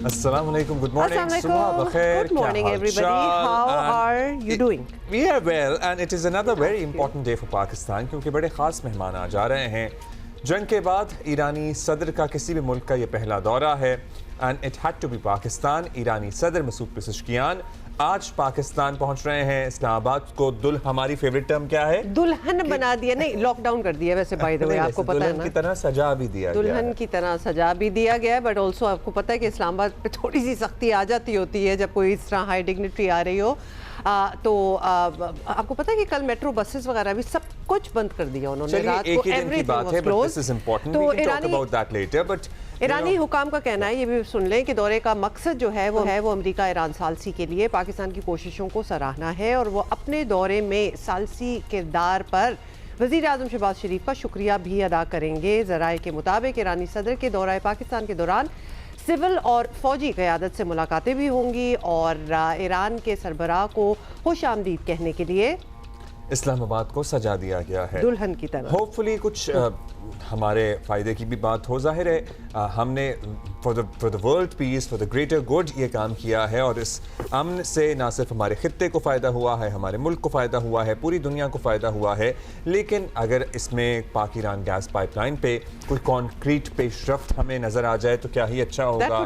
Assalamualaikum. Good morning. Subha bakhair. Good morning, everybody. How are you doing? We are well, and it is another very important day for Pakistan क्योंकि बड़े खास मेहमान आ जा रहे हैं। जंग के बाद ईरानी सदर का किसी भी मुल्क का ये पहला दौरा है, and it had to be Pakistan. ईरानी सदर मसूद पेज़ेश्कियान आज पाकिस्तान पहुंच रहे हैं। इस्लामाबाद को हमारी फेवरेट टर्म क्या है? दुल्हन बना दिया, नहीं लॉकडाउन कर दिया वैसे बाय द वे, आपको पता है ना, दुल्हन की तरह सजा भी दिया गया, दुल्हन की तरह सजा भी दिया गया है। बट ऑल्सो आपको पता है कि इस्लामाबाद पे थोड़ी सी सख्ती आ जाती होती है जब कोई इस तरह हाई डिग्निटरी आ रही हो। आपको पता है कि कल मेट्रो बसेस वगैरह भी सब कुछ बंद कर दिया उन्होंने। रात को एवरीथिंग वाज क्लोज्ड। तो ईरानी हुकाम का कहना है, ये भी सुन लें कि दौरे का मकसद जो है वो अमेरिका ईरान सालसी के लिए पाकिस्तान की कोशिशों को सराहना है, और वो अपने दौरे में सालसी किरदार पर वज़ीर आज़म शहबाज शरीफ का शुक्रिया भी अदा करेंगे। ज़राए के मुताबिक ईरानी सदर के दौरे पाकिस्तान के दौरान सिविल और फौजी क़यादत से मुलाकातें भी होंगी, और ईरान के सरबराह को खुश आमदीद कहने के लिए इस्लामाबाद को सजा दिया गया है दुल्हन की तरह। होपफुली कुछ हमारे फ़ायदे की भी बात हो। जाहिर है हमने for the world peace, for the greater good ये काम किया है, और इस अमन से ना सिर्फ हमारे ख़ित्ते को फ़ायदा हुआ है, हमारे मुल्क को फ़ायदा हुआ है, पूरी दुनिया को फ़ायदा हुआ है। लेकिन अगर इसमें पाक ईरान गैस पाइपलाइन पे कोई कॉन्क्रीट पेशरफ्त हमें नज़र आ जाए तो क्या ही अच्छा होगा।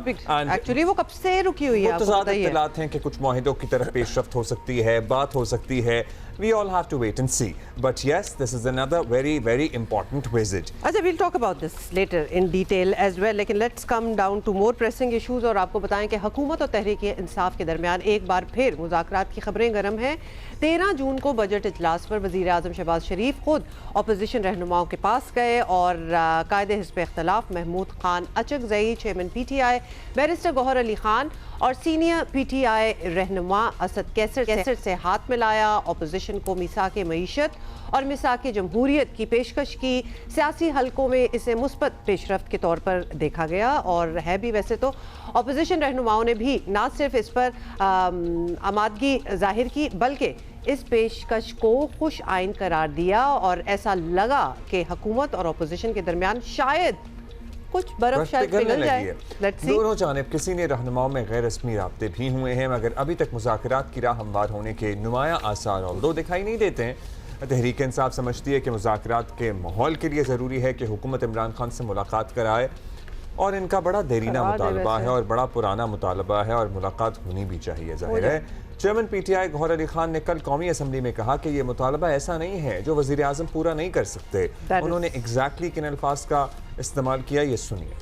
एक्चुअली वो कब से रुकी हुई है, इत्तलात हैं कि कुछ माहिदों की तरफ पेशरफ्त हो सकती है, बात हो सकती है। We all have to wait and see. But yes, this is another very, very important visit. अच्छा, we'll talk about this later in detail as well. लेकिन let's come down to more pressing issues, और आपको बताएं कि हुकूमत और तहरीक-ए-इंसाफ के दरमियान एक बार फिर मुज़ाकरात की खबरें गर्म हैं। 13 जून को बजट इजलास पर वज़ीर आज़म शहबाज शरीफ खुद अपोजिशन रहनुमाओं के पास गए, और कायदे हिज़्ब इख्तिलाफ Mahmood Khan Achakzai, chairman PTI barrister Gohar Ali Khan और सीनियर PTI रहनुमा असद कैसर से हाथ मिलाया। अपोजिशन को मिसाक मईशत और मिसाक जमहूरियत की पेशकश की। सियासी हलकों में इसे मुस्बत पेशरफ्त के तौर पर देखा गया, और है भी। वैसे तो अपोजिशन रहनुमाओं ने भी ना सिर्फ इस पर आमादगी जाहिर की, बल्कि इस पेशकश को खुश आइन करार दिया, और ऐसा लगा कि हुकूमत और अपोजिशन के दरमियान शायद कुछ बर्फ शायद पिघल जाए। दोनों जानिब किसी ने रहनुमाओं में गैर रस्मी राब्ते भी हुए हैं, मगर अभी तक मुज़ाकरात की राह हमवार होने के नुमाया आसार और दिखाई नहीं देते हैं। तहरीक इंसाफ समझती है कि मुज़ाकरात के माहौल के लिए ज़रूरी है कि हुकूमत इमरान खान से मुलाकात कराए, और इनका बड़ा देरीना मुतालबा है और बड़ा पुराना मुतालबा है, और मुलाकात होनी भी चाहिए। जाहिर है चेयरमैन PTI गौहर अली खान ने कल कौमी असम्बली में कहा कि ये मुतालबा ऐसा नहीं है जो वज़ीर आज़म पूरा नहीं कर सकते। उन्होंने एग्जैक्टली किन अल्फाज का इस्तेमाल किया, ये सुनिए।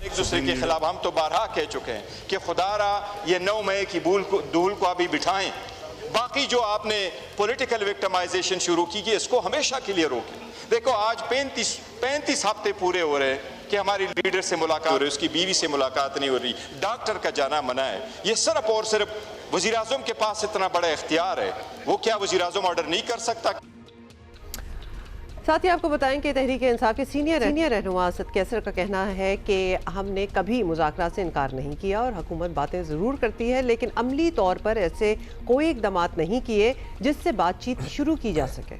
एक दूसरे के खिलाफ हम तो बारहा कह चुके हैं कि खुदारा ये 9 मई की दूल को अभी बिठाएं। बाकी जो आपने पॉलिटिकल विक्टिमाइजेशन शुरू की कि इसको हमेशा के लिए रोकें। देखो आज 35 हफ्ते पूरे हो रहे हैं कि हमारी लीडर से मुलाकात हो रही है, उसकी बीवी से मुलाकात नहीं हो रही, डॉक्टर का जाना मना है। ये सिर्फ और सिर्फ वज़ीर आज़म के पास इतना बड़ा इख्तियार है, वो क्या वज़ीर आज़म ऑर्डर नहीं कर सकता? साथ ही आपको बताएं कि तहरीक इंसाफ के सीनियर रहनुमा असद कैसर का कहना है कि हमने कभी मुज़ाकरात से इनकार नहीं किया, और हुकूमत बातें ज़रूर करती है लेकिन अमली तौर पर ऐसे कोई इक़दामात नहीं किए जिससे बातचीत शुरू की जा सके।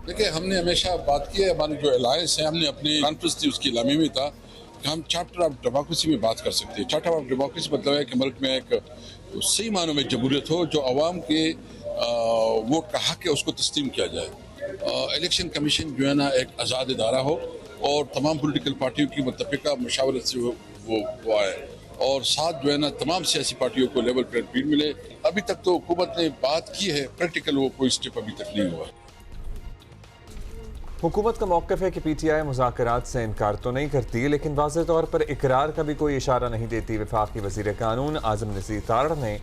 देखिए, हमने हमेशा बात की है, हमारी जो अलायंस है, हमने अपनी कॉन्फ्रेंस थी उसकी लामी में था कि हम चार्टर ऑफ डेमोक्रेसी में बात कर सकते हैं। चार्टर ऑफ डेमोक्रेसी मतलब है कि मुल्क में एक सही मानों में जमहूरियत हो, जो आवाम के वोट का हक है उसको तस्लीम किया जाए। इलेक्शन कमीशन जो है ना एक आज़ाद इदारा हो, और तमाम पॉलिटिकल पार्टियों की मुत्तफ़िका मशावरत से वो आए, और साथ जो है ना तमाम सियासी पार्टियों को लेवल प्लेइंग फील्ड मिले। अभी तक तो हुकूमत ने बात की है, प्रैक्टिकल वो कोई स्टेप अभी तक नहीं हुआ। हुकूमत का मौक़िफ़ है कि PTI मुज़ाकरात से इनकार तो नहीं करती, लेकिन वाज़ेह तौर पर इकरार का भी कोई इशारा नहीं देती। वफाकी वज़ीर कानून आज़म नज़ीर तारड़ ने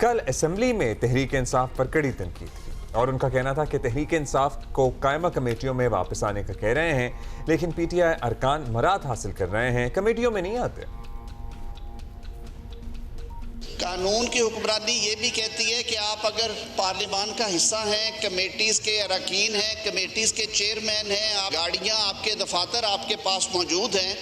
कल असम्बली में तहरीक इंसाफ पर कड़ी तनकीद की, और उनका कहना था कि तहरीक इंसाफ को कायमा कमेटियों में वापस आने का कह रहे हैं, लेकिन PTI अरकान मराद हासिल कर रहे हैं, कमेटियों में नहीं आते। कानून की हुक्मरानी ये भी कहती है कि आप अगर पार्लियामान का हिस्सा हैं, कमेटीज़ के अरकान हैं, कमेटीज़ के चेयरमैन हैं, आप गाड़ियाँ आपके दफातर आपके पास मौजूद हैं,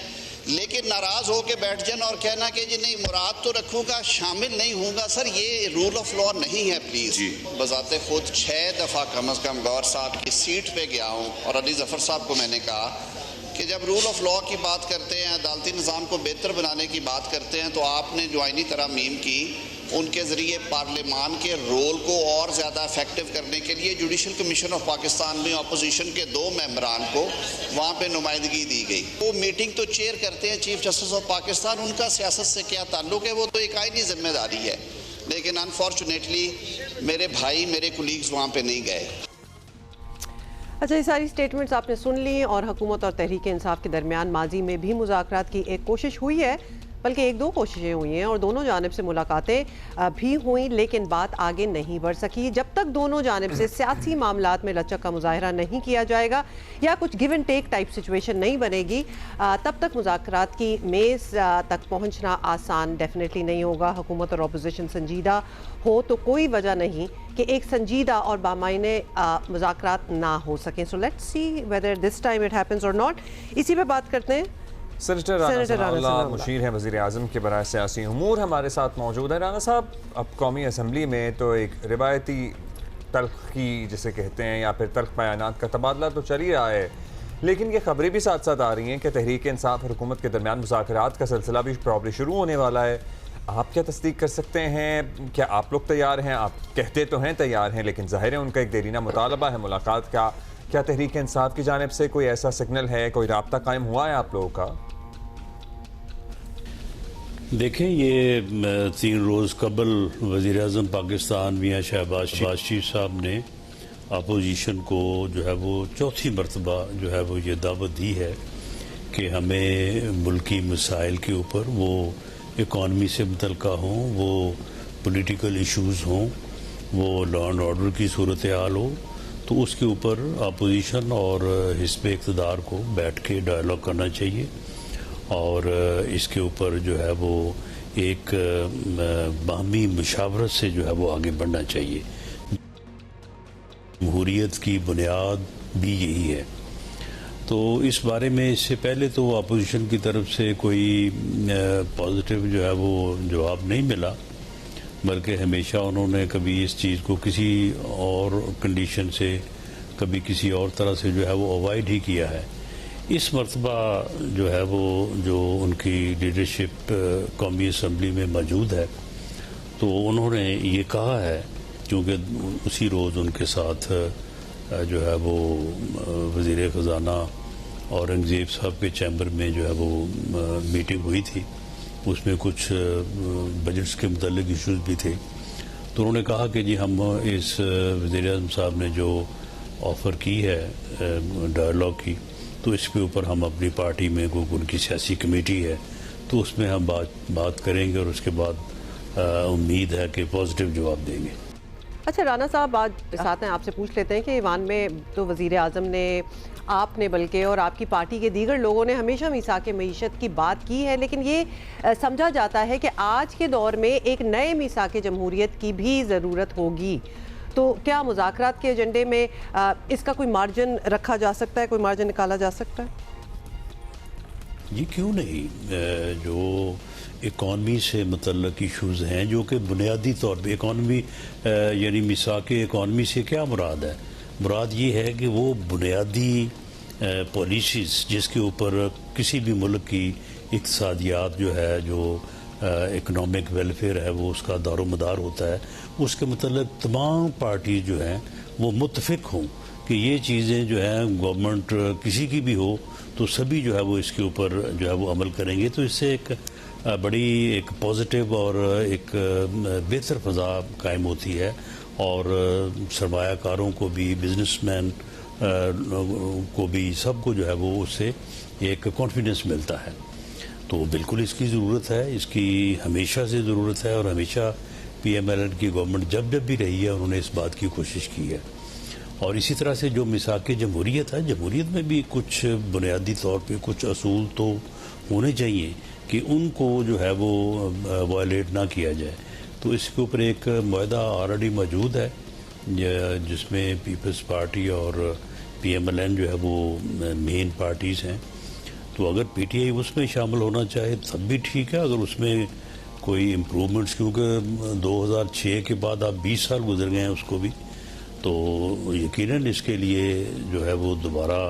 लेकिन नाराज़ हो के बैठ जाना और कहना कि जी नहीं मुराद तो रखूँगा, शामिल नहीं होऊंगा, सर ये रूल ऑफ लॉ नहीं है प्लीज़। बज़ाते ख़ुद 6 दफ़ा कम अज़ कम गौर साहब की सीट पे गया हूँ, और अली ज़फ़र साहब को मैंने कहा कि जब रूल ऑफ लॉ की बात करते हैं, अदालती निज़ाम को बेहतर बनाने की बात करते हैं, तो आपने जो आईनी तरमीम की उनके ज़रिए पार्लियामान के रोल को और ज़्यादा इफेक्टिव करने के लिए जुडिशल कमीशन ऑफ पाकिस्तान में अपोजिशन के 2 मेंबरान को वहाँ पे नुमाइंदगी दी गई। वो मीटिंग तो चेयर करते हैं चीफ जस्टिस ऑफ पाकिस्तान, उनका सियासत से क्या ताल्लुक है, वो तो एक आईनी जिम्मेदारी है। लेकिन अनफॉर्चुनेटली मेरे भाई, मेरे कुलीग्स वहाँ पे नहीं गए। अच्छा, ये सारी स्टेटमेंट्स आपने सुन ली और हुकूमत और तहरीक इंसाफ के दरमियान माजी में भी मुज़ाकरात की एक कोशिश हुई है, बल्कि 1-2 कोशिशें हुई हैं और दोनों जानिब से मुलाकातें भी हुई, लेकिन बात आगे नहीं बढ़ सकी। जब तक दोनों जानिब से सियासी मामलात में लचक का मुजाहरा नहीं किया जाएगा या कुछ give and take type situation नहीं बनेगी, तब तक मुज़ाकरात की मेज़ तक पहुंचना आसान डेफिनेटली नहीं होगा। हुकूमत और अपोजिशन संजीदा हो तो कोई वजह नहीं कि एक संजीदा और बामायने मुज़ाकरात ना हो सकें। So let's see whether this time it happens और नॉट। इसी पे बात करते हैं। सेनेटर राना सनाउल्लाह मुशीर हैं वज़ीर आज़म के बराए सियासी उमूर, हमारे साथ मौजूद है। राना साहब, अब कौमी असम्बली में तो एक रिवायती तल्खी जिसे कहते हैं या फिर तल्ख बयानात का तबादला तो चल ही रहा है, लेकिन ये खबरें भी साथ साथ आ रही हैं कि तहरीक इंसाफ और हुकूमत के दरमियान मुज़ाकरात का सिलसिला भी प्रॉब्ली शुरू होने वाला है। आप क्या तस्दीक कर सकते हैं? क्या आप लोग तैयार हैं? आप कहते तो हैं तैयार हैं, लेकिन ज़ाहिर है उनका एक देरीना मुतालबा है मुलाकात का। क्या तहरीक इंसाफ की जानिब से कोई ऐसा सिग्नल है, कोई राब्ता कायम हुआ है आप लोगों का? देखें, ये 3 रोज़ कबल वज़ीर आज़म पाकिस्तान मियां शहबाज शरीफ साहब ने अपोजिशन को जो है वो 4थी मरतबा जो है वो ये दावत दी है कि हमें मुल्की मसाइल के ऊपर, वो इकॉनमी से मुतल्लिक़ हों, वो पॉलिटिकल इश्यूज़ हों, वो लॉ एंड ऑर्डर की सूरत हाल हो, तो उसके ऊपर अपोजिशन और हिस्ब इक़्तिदार को बैठ के डायलॉग करना चाहिए और इसके ऊपर जो है वो एक बाहमी मुशावरत से जो है वो आगे बढ़ना चाहिए। जमहूरियत की बुनियाद भी यही है। तो इस बारे में इससे पहले तो अपोजिशन की तरफ से कोई पॉजिटिव जो है वो जवाब नहीं मिला, बल्कि हमेशा उन्होंने कभी इस चीज़ को किसी और कंडीशन से, कभी किसी और तरह से जो है वो अवॉइड ही किया है। इस मरतबा जो है वो जो उनकी लीडरशिप कौमी असम्बली में मौजूद है, तो उन्होंने ये कहा है, क्योंकि उसी रोज़ उनके साथ जो है वो वज़ीर ख़ज़ाना औरंगज़ेब साहब के चैम्बर में जो है वो मीटिंग हुई थी, उसमें कुछ बजट्स के मुतल्लिक़ इश्यूज़ भी थे। तो उन्होंने कहा कि जी हम इस वज़ीर आज़म साहब ने जो ऑफ़र की है डायलॉग की, तो इसके ऊपर हम अपनी पार्टी में उनकी सियासी कमेटी है तो उसमें हम बात करेंगे और उसके बाद उम्मीद है कि पॉजिटिव जवाब देंगे। अच्छा राना साहब, आज साथ हैं आपसे पूछ लेते हैं कि ईवान में तो वज़ीर आज़म ने, आपने बल्कि और आपकी पार्टी के दीगर लोगों ने हमेशा मीसाक मईशत की बात की है, लेकिन ये समझा जाता है कि आज के दौर में एक नए मीसाक जमहूरियत की भी ज़रूरत होगी। तो क्या मुज़ाकरात के एजेंडे में इसका कोई मार्जिन रखा जा सकता है, कोई मार्जिन निकाला जा सकता है? जी क्यों नहीं। जो इकॉनमी से मुतल्लिक़ इशूज़ हैं, जो कि बुनियादी तौर पे इकॉनमी यानी मिसाक इकॉनमी से क्या मुराद है? मुराद ये है कि वो बुनियादी पॉलिसीज़ जिसके ऊपर किसी भी मुल्क की इक़्तिसादियात जो है, जो इकनॉमिक वेलफेयर है, वो उसका दारोमदार होता है, उसके मतलब तमाम पार्टी जो हैं वो मुत्तफ़िक़ हों कि ये चीज़ें जो हैं गवर्नमेंट किसी की भी हो तो सभी जो है वो इसके ऊपर जो है वो अमल करेंगे। तो इससे एक बड़ी एक पॉजिटिव और एक बेहतर फ़ज़ा कायम होती है और सरमायाकारों को भी, बिजनेसमैन को भी, सबको जो है वो उससे एक कॉन्फिडेंस मिलता है। तो बिल्कुल इसकी ज़रूरत है, इसकी हमेशा से ज़रूरत है और हमेशा PMLN की गवर्नमेंट जब भी रही है उन्होंने इस बात की कोशिश की है। और इसी तरह से जो मिसाक जमहूरियत है, जमहूरियत में भी कुछ बुनियादी तौर पे कुछ असूल तो होने चाहिए कि उनको जो है वो वायलेट ना किया जाए। तो इसके ऊपर एक मुआहदा ऑलरेडी मौजूद है जिसमें पीपल्स पार्टी और PMLN जो है वो मेन पार्टीज़ हैं। तो अगर PTI उसमें शामिल होना चाहे तब भी ठीक है, अगर उसमें कोई इम्प्रूवमेंट्स, क्योंकि 2006 के बाद आप 20 साल गुजर गए हैं उसको भी, तो यकीनन इसके लिए जो है वो दोबारा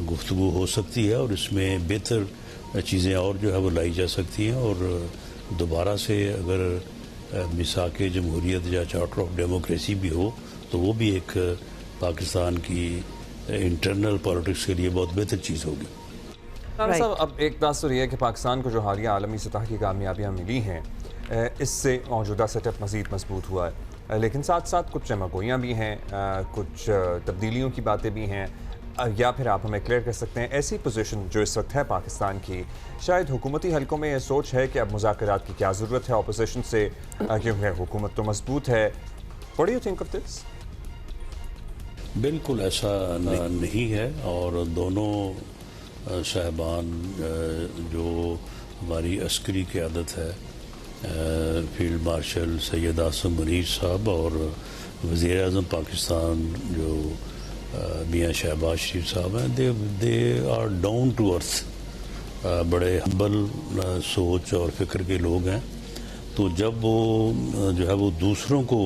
गुफ्तगू हो सकती है और इसमें बेहतर चीज़ें और जो है वो लाई जा सकती हैं। और दोबारा से अगर मिसाक जमहूरियत या चार्टर ऑफ डेमोक्रेसी भी हो तो वो भी एक पाकिस्तान की इंटरनल पॉलिटिक्स के लिए बहुत बेहतर चीज़ होगी। राना साहब, अब एक तासुर यह है कि पाकिस्तान को जो हालिया आलमी सतह की कामयाबियाँ मिली हैं, इससे मौजूदा सेटअप मज़ीद मजबूत हुआ है, लेकिन साथ साथ कुछ चमकोइयाँ भी हैं, कुछ तब्दीलियों की बातें भी हैं, या फिर आप हमें क्लियर कर सकते हैं ऐसी पोजीशन जो इस वक्त है पाकिस्तान की, शायद हुकूमती हलकों में ये सोच है कि अब मुज़ाकरात की क्या ज़रूरत है अपोजिशन से, क्योंकि हुकूमत तो मजबूत है। What do you think of this? बिल्कुल ऐसा नहीं है, और दोनों साहबान जो हमारी अस्करी क़यादत है, फील्ड मार्शल सैयद आसिम मुनीर साहब और वज़ीर आज़म पाकिस्तान जो मियाँ शहबाज शरीफ साहब हैं, they are down to earth, बड़े हम्बल सोच और फ़िक्र के लोग हैं। तो जब वो जो है वो दूसरों को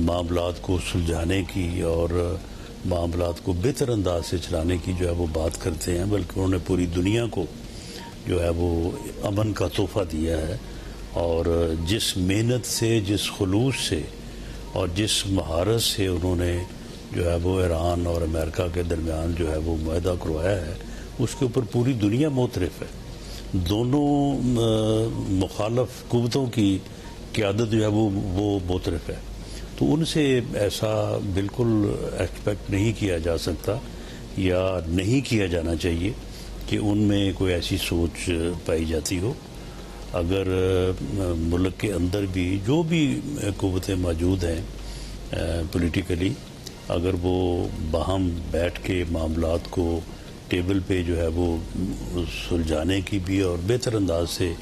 मामलात को सुलझाने की और मामलात को बेहतर अंदाज से चलाने की जो है वो बात करते हैं, बल्कि उन्होंने पूरी दुनिया को जो है वो अमन का तोहफ़ा दिया है। और जिस मेहनत से, जिस खुलूस से और जिस महारत से उन्होंने जो है वो ईरान और अमेरिका के दरमियान जो है वो मुआहदा करवाया है, उसके ऊपर पूरी दुनिया मुतरफ़ है। दोनों मुखालफ कुव्वतों की क़यादत जो है वो मुतरफ़ है, तो उनसे ऐसा बिल्कुल एक्सपेक्ट नहीं किया जा सकता या नहीं किया जाना चाहिए कि उनमें कोई ऐसी सोच पाई जाती हो। अगर मुल्क के अंदर भी जो भी कुव्वतें मौजूद हैं पॉलिटिकली, अगर वो बाहम बैठ के मामलात को टेबल पे जो है वो सुलझाने की भी और बेहतर अंदाज से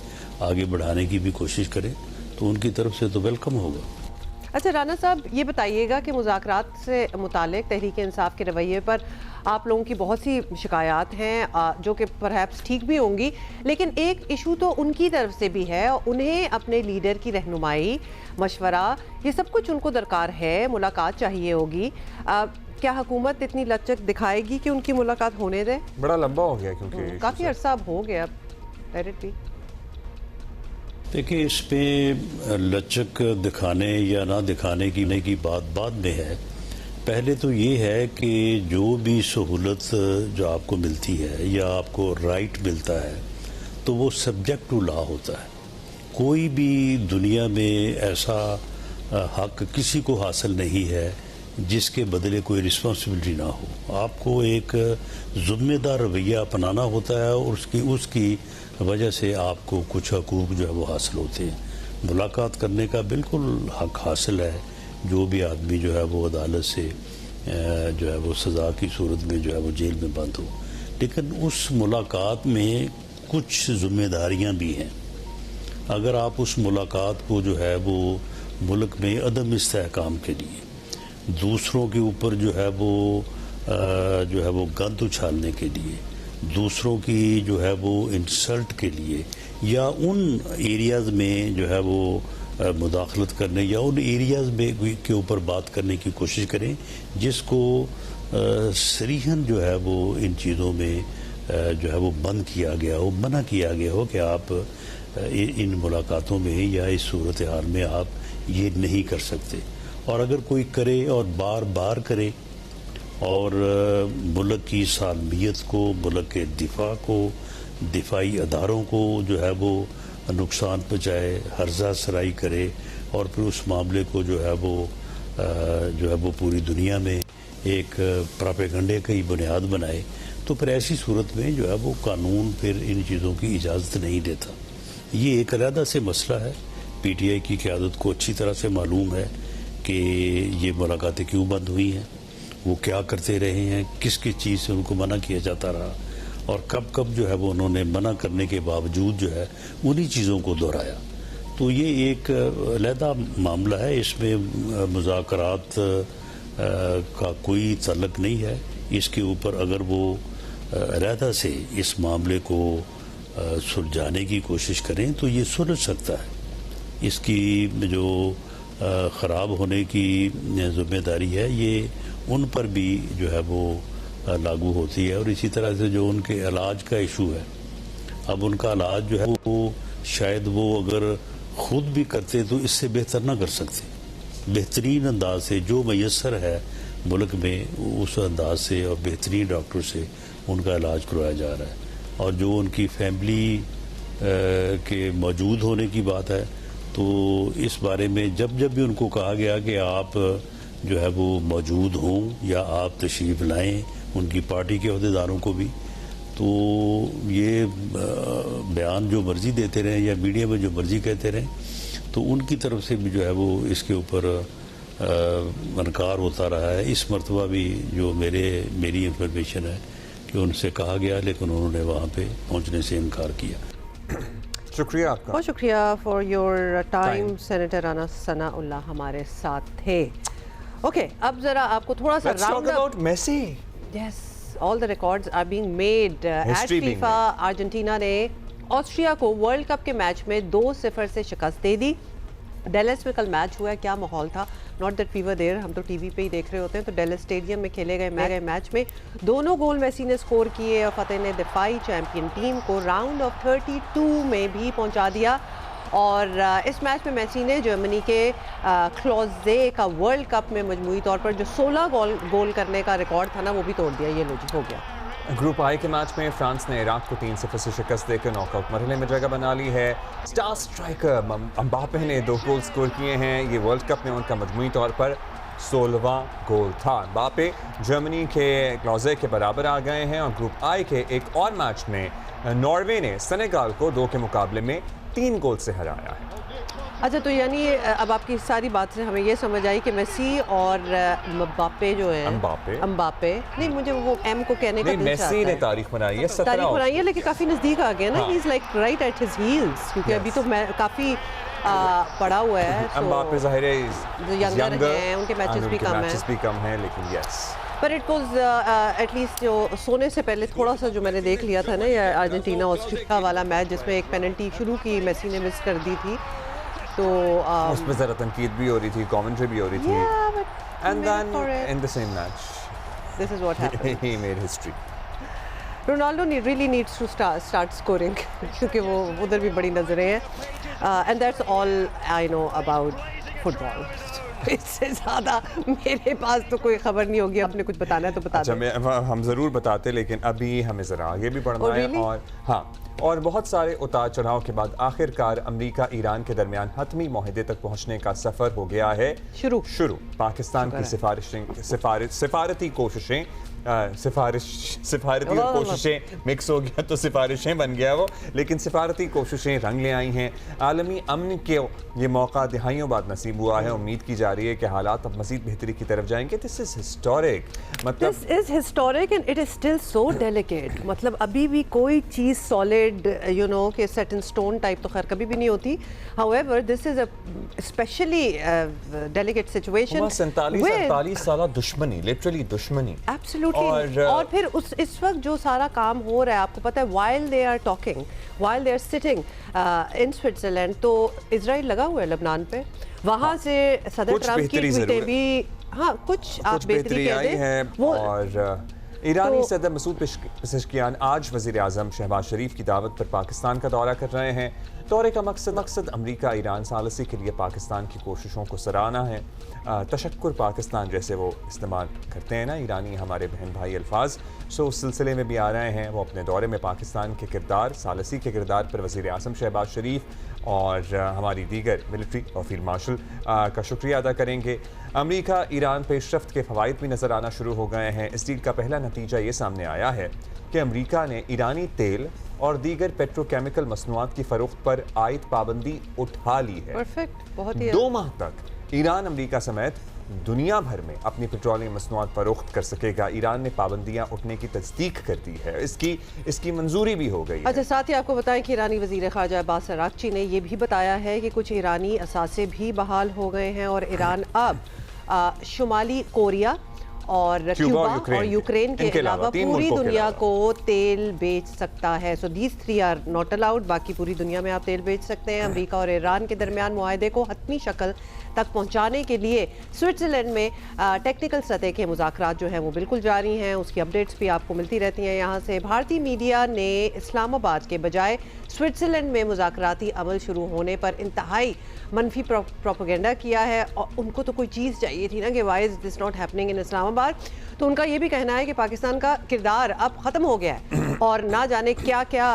आगे बढ़ाने की भी कोशिश करें तो उनकी तरफ से तो वेलकम होगा। अच्छा राना साहब, ये बताइएगा कि मुज़ाकरात से मुतालिक तहरीक इंसाफ के रवैये पर आप लोगों की बहुत सी शिकायत हैं जो कि परहैप्स ठीक भी होंगी, लेकिन एक इशू तो उनकी तरफ से भी है, उन्हें अपने लीडर की रहनुमाई, मशवरा, ये सब कुछ उनको दरकार है, मुलाकात चाहिए होगी। क्या हुकूमत इतनी लचक दिखाएगी कि उनकी मुलाकात होने दे? बड़ा लंबा हो गया क्योंकि काफ़ी अरसा अब हो गया। देखिए, इस पे लचक दिखाने या ना दिखाने की बात बाद में है। पहले तो ये है कि जो भी सहूलत जो आपको मिलती है या आपको राइट मिलता है तो वो सब्जेक्ट टू लॉ होता है। कोई भी दुनिया में ऐसा हक किसी को हासिल नहीं है जिसके बदले कोई रिस्पॉन्सिबिलिटी ना हो। आपको एक ज़िम्मेदार रवैया अपनाना होता है और उसकी वजह से आपको कुछ हकूक़ जो है वो हासिल होते हैं। मुलाकात करने का बिल्कुल हक हासिल है। जो भी आदमी जो है वो अदालत से जो है वो सज़ा की सूरत में जो है वो जेल में बंद हो, लेकिन उस मुलाकात में कुछ ज़िम्मेदारियां भी हैं। अगर आप उस मुलाकात को जो है वो मुल्क में अदम इस्तेहकाम के लिए, दूसरों के ऊपर जो है वो गंद उछालने के लिए, दूसरों की जो है वो इंसल्ट के लिए, या उन एरियाज़ में जो है वो मुदाखलत करने या उन एरियाज़ में के ऊपर बात करने की कोशिश करें जिसको सरीहन जो है वो इन चीज़ों में जो है वो बंद किया गया हो, मना किया गया हो कि आप इन मुलाकातों में या इस सूरत हाल में आप ये नहीं कर सकते। और अगर कोई करे और बार बार करे और मुल्क की सालमियत को, मुल्क के दिफा को, दिफाई अदारों को जो है वो नुकसान पहुँचाए, हर्जा सराई करे और फिर उस मामले को जो है वो पूरी दुनिया में एक प्रोपेगंडे की बुनियाद बनाए, तो फिर ऐसी सूरत में जो है वो कानून फिर इन चीज़ों की इजाज़त नहीं देता। ये एक अलहदा से मसला है। PTI की क़यादत को अच्छी तरह से मालूम है कि ये मुलाकातें क्यों बंद हुई हैं, वो क्या करते रहे हैं, किस किस चीज़ से उनको मना किया जाता रहा और कब कब जो है वो उन्होंने मना करने के बावजूद जो है उन्हीं चीज़ों को दोहराया। तो ये एक अलहदा मामला है, इसमें मुज़ाकरात का कोई तल्लुक़ नहीं है। इसके ऊपर अगर वो अलहदा से इस मामले को सुलझाने की कोशिश करें तो ये सुलझ सकता है। इसकी जो ख़राब होने की ज़िम्मेदारी है ये उन पर भी जो है वो लागू होती है। और इसी तरह से जो उनके इलाज का इशू है, अब उनका इलाज जो है वो शायद वो अगर खुद भी करते तो इससे बेहतर ना कर सकते। बेहतरीन अंदाज से जो मैसर है मुल्क में उस अंदाज से और बेहतरीन डॉक्टर से उनका इलाज करवाया जा रहा है। और जो उनकी फैमिली के मौजूद होने की बात है, तो इस बारे में जब भी उनको कहा गया कि आप जो है वो मौजूद हों या आप तशरीफ़ लाएं, उनकी पार्टी के अहदेदारों को भी, तो ये बयान जो मर्जी देते रहें या मीडिया में जो मर्जी कहते रहें, तो उनकी तरफ से भी जो है वो इसके ऊपर इनकार होता रहा है। इस मरतबा भी जो मेरी इंफॉर्मेशन है कि उनसे कहा गया, लेकिन उन्होंने वहाँ पे पहुँचने से इनकार किया। शुक्रिया आपका। बहुत शुक्रिया for your time. Time. Senator Rana Sanaullah हमारे साथ थे। ओके, अब जरा आपको थोड़ा सा Let's talk round about Messi. Yes, all the records are being made at History being FIFA. Argentina ने ऑस्ट्रिया को वर्ल्ड कप के मैच में 2-0 से शिकस्त दे दी। डेलस में कल मैच हुआ है, क्या माहौल था। Not that we were there, हम तो टीवी पे ही देख रहे होते हैं। तो डेलस स्टेडियम में खेले गए मैच में दोनों गोल मेसी ने स्कोर किए और फतेह ने दिफाई चैंपियन टीम को राउंड ऑफ 32 में भी पहुंचा दिया। और इस मैच में मेसी ने जर्मनी के क्लोजे का वर्ल्ड कप में मजमूई तौर पर जो 16 गोल करने का रिकॉर्ड था ना, वो भी तोड़ दिया। ये लो जी, हो गया। ग्रुप आई के मैच में फ्रांस ने इराक को 3-0 से शिकस्त देकर नॉकआउट मरहले में जगह बना ली है। स्टार स्ट्राइकर एम्बापे ने 2 गोल स्कोर किए हैं। ये वर्ल्ड कप में उनका मजमूई तौर पर 16वां गोल था। एम्बापे जर्मनी के क्लोजे के बराबर आ गए हैं। और ग्रुप आई के एक और मैच में नॉर्वे ने सेनेगाल को 2 के मुकाबले में 3 गोल से हराया है। अच्छा, तो यानी अब आपकी सारी बात से हमें ये समझ आई कि मेसी और मबापे जो है, एम्बापे नहीं, मुझे वो एम को कहने का दिल चाहता है। मेसी ने तारीख बनाई है, 17 तारीख बनाई है, लेकिन काफ़ी नज़दीक आ गया ना। He is like right at his heels, क्योंकि अभी तो मैं काफ़ी पड़ा हुआ है। एम्बापे ज़ाहिर है यंगर हैं, उनके मैचेस भी कम हैं, लेकिन यस, पर इट वॉज एटलीस्ट जो सोने से पहले थोड़ा सा जो मैंने देख लिया था ना, ये अर्जेंटीना ऑस्ट्रिया वाला मैच, जिसमें एक पेनल्टी शुरू की मेसी ने मिस कर दी थी, तो उसमें ज़रा तनकीद भी हो रही थी, कमेंट्री भी हो रही थी, and then in the same match this is what happened, he made history. Ronaldo really needs to start scoring, क्योंकि वो उधर भी बड़ी नजरें हैं। And that's all I know about football. इससे ज़्यादा मेरे पास तो कोई खबर नहीं होगी। आपने कुछ बताना है तो बता दें। हम ज़रूर बताते, लेकिन अभी हमें ज़रा आगे भी बढ़ना है। और हाँ, और बहुत सारे उतार चढ़ाव के बाद आखिरकार अमेरिका ईरान के दरमियान हतमी मुआहदे तक पहुंचने का सफ़र हो गया है शुरू। पाकिस्तान की सिफारती कोशिशें मिक्स हो गया तो सिफारिशें बन गया वो, लेकिन सिफारती कोशिशें रंग ले आई हैं। आलमी अमन के ये मौका दिहाइयों बाद नसीब हुआ है। उम्मीद की जा रही है कि हालात अब मजीद बेहतरी की तरफ जाएंगे। दिस इज हिस्टोरिक, मतलब this is historic and it is still so delicate. मतलब अभी भी कोई चीज़ सॉलिड यू नो के सेट इन स्टोन टाइप तो खैर कभी भी नहीं होती। However this is a specially delicate situation. 47-48 साल दुश्मनी, लिटरली दुश्मनी, और फिर इस वक्त जो सारा काम हो रहा है, आपको पता है, while they are talking, while they are sitting in Switzerland, तो इजराइल लगा हुआ है लबनान पे। वहाँ से सदर ट्रम्प की ट्वीटें भी, हाँ, कुछ आप बेहतरी कह दें। और ईरानी सदर मसूद पेज़ेश्कियान आज वज़ीर आज़म शहबाज शरीफ की दावत पर पाकिस्तान का दौरा कर रहे हैं। दौरे का मकसद अमरीका ईरान सालसी के लिए पाकिस्तान की कोशिशों को सराहना है। तशक्कुर पाकिस्तान जैसे वो इस्तेमाल करते हैं ना ईरानी हमारे बहन भाई अल्फाज, सो उस सिलसिले में भी आ रहे हैं। वो अपने दौरे में पाकिस्तान के किरदार, सालसी के किरदार पर वज़ीर आज़म शहबाज शरीफ और हमारी दीगर मिलिट्री और फील्ड मार्शल का शुक्रिया अदा करेंगे। अमरीका ईरान पेशरफ्त के फ़वाइद भी नज़र आना शुरू हो गए हैं। इस डील का पहला नतीजा ये सामने आया है कि अमरीका ने ईरानी तेल और दीगर पेट्रोकेमिकल मसनूआत की फ़रोख्त पर आयद पाबंदी उठा ली है। परफेक्ट, बहुत ही 2 माह तक ईरान अमरीका समेत दुनिया भर में अपनी पेट्रोलियम मसनूआत फरोख्त कर सकेगा। ईरान ने पाबंदियां उठने की तस्दीक कर दी है, इसकी मंजूरी भी हो गई। अच्छा, साथ ही आपको बताएं कि ईरानी वज़ीर ख़ारजा अब्बास अराग़ची ने यह भी बताया है कि कुछ ईरानी असासे भी बहाल हो गए हैं और ईरान अब शुमाली कोरिया और क्यूबा और यूक्रेन के इनके अलावा तीन पूरी मुल्कों के दुनिया अलावा। को तेल बेच सकता है। So these 3 are not allowed. बाकी पूरी दुनिया में आप तेल बेच सकते हैं। अमेरिका और ईरान के दरमियान मुआहदे को हतमी शक्ल तक पहुंचाने के लिए स्विट्जरलैंड में टेक्निकल सतह के मुज़ाकरात जो हैं वो बिल्कुल जारी हैं। उसकी अपडेट्स भी आपको मिलती रहती हैं यहाँ से। भारतीय मीडिया ने इस्लामाबाद के बजाय स्विट्जरलैंड में मुज़ाकराती अमल शुरू होने पर इंतहाई मनफी प्रोपेगेंडा किया है। और उनको तो कोई चीज़ चाहिए थी ना कि why is this not happening in Islamabad. तो उनका ये भी कहना है कि पाकिस्तान का किरदार अब ख़त्म हो गया है और ना जाने क्या क्या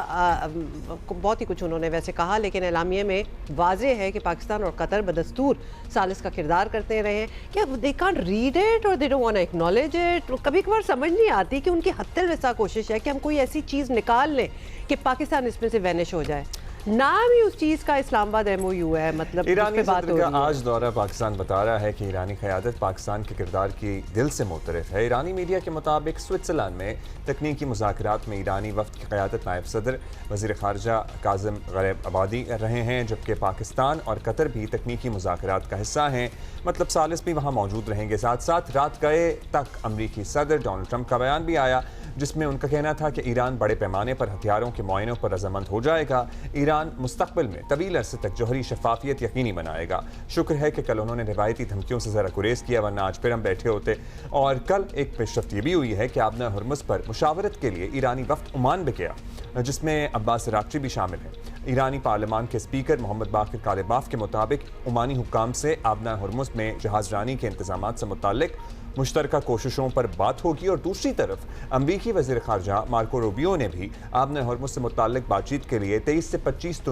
बहुत ही कुछ उन्होंने वैसे कहा, लेकिन एलामिया में वाज़ेह है कि पाकिस्तान और कतर बदस्तूर सालिस का किरदार करते रहे हैं। क्या दे कांट रीड इट और they don't want to acknowledge it? कभी कभार समझ नहीं आती कि उनकी हत्या वैसा कोशिश है कि हम कोई ऐसी चीज़ निकाल लें कि पाकिस्तान इसमें से वैनिश हो जाए। नाम ही उस चीज़ का इस्लामाबाद MOU है, मतलब ईरानी बात सदर का आज दौरा पाकिस्तान बता रहा है कि ईरानी क़यादत पाकिस्तान के किरदार की दिल से मुतरफ है। ईरानी मीडिया के मुताबिक स्विट्ज़रलैंड में तकनीकी मुज़ाकरात में ईरानी वफ़द की क़यादत नायब सदर वज़ीर ख़ारजा काज़िम गरीब आबादी कर रहे हैं, जबकि पाकिस्तान और कतर भी तकनीकी मुज़ाकरात का हिस्सा हैं। मतलब सालिस भी वहाँ मौजूद रहेंगे। साथ साथ रात गए तक अमरीकी सदर डोनाल्ड ट्रंप का बयान भी आया, जिसमें उनका कहना था कि ईरान बड़े पैमाने पर हथियारों के मुआयनों पर रजामंद हो जाएगा। ईरान मुस्तकबिल में तवील अरसे तक जौहरी शफाफियत यकीनी बनाएगा। शुक्र है कि कल उन्होंने रिवायती धमकियों से ज़रा गुरेज किया, वरना आज फिर हम बैठे होते। और कल एक पेशरफ्त ये भी हुई है कि आबना हुर्मुज़ पर मुशावरत के लिए ईरानी वफ़द ओमान भी गया, जिसमें अब्बास राक्ची भी शामिल हैं। ईरानी पार्लियामान के स्पीकर मोहम्मद बाकिर कालिबाफ के मुताबिक ओमानी हुक्काम से आबना हुर्मुज़ में जहाज़रानी के इंतजाम से मुतालिक मुश्तरका कोशिशों पर बात होगी। और दूसरी तरफ अमरीकी वज़ीर ख़ारजा मार्को रूबियो ने भी आबना हुर्मुज़ से मुतालिक बातचीत के लिए 23 से 25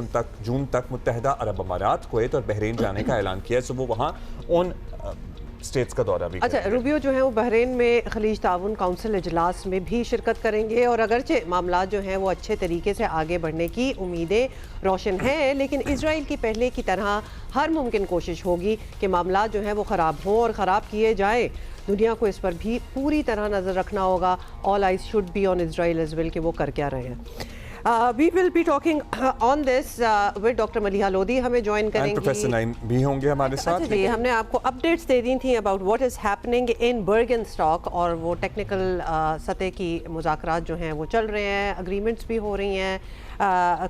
जून तक मुत्तहिदा अरब अमारात, कुवैत और बहरीन जाने का ऐलान किया है। सो वो वहाँ उन स्टेट्स का दौरा भी अच्छा, रूबियो जो है वो बहरीन में खलीज ताउन काउंसिल इजलास में भी शिरकत करेंगे। और अगरचे मामला जो हैं वो अच्छे तरीके से आगे बढ़ने की उम्मीदें रोशन हैं, लेकिन इजराइल की पहले की तरह हर मुमकिन कोशिश होगी कि मामला जो है वो ख़राब हों और ख़राब किए जाएँ। दुनिया को इस पर भी पूरी तरह नज़र रखना होगा। All eyes should be on Israel as well कि वो कर क्या रहे हैं। We will be talking on this with doctor Maliha Lodhi हमें ज्वाइन करेंगी। प्रोफेसर नईम भी होंगे हमारे साथ। अच्छा जी, हमने आपको अपडेट्स दे दी थी about what is happening in Bürgenstock, और वो टेक्निकल सतह की मुज़ाकरात जो हैं वो चल रहे हैं, अग्रीमेंट्स भी हो रही हैं,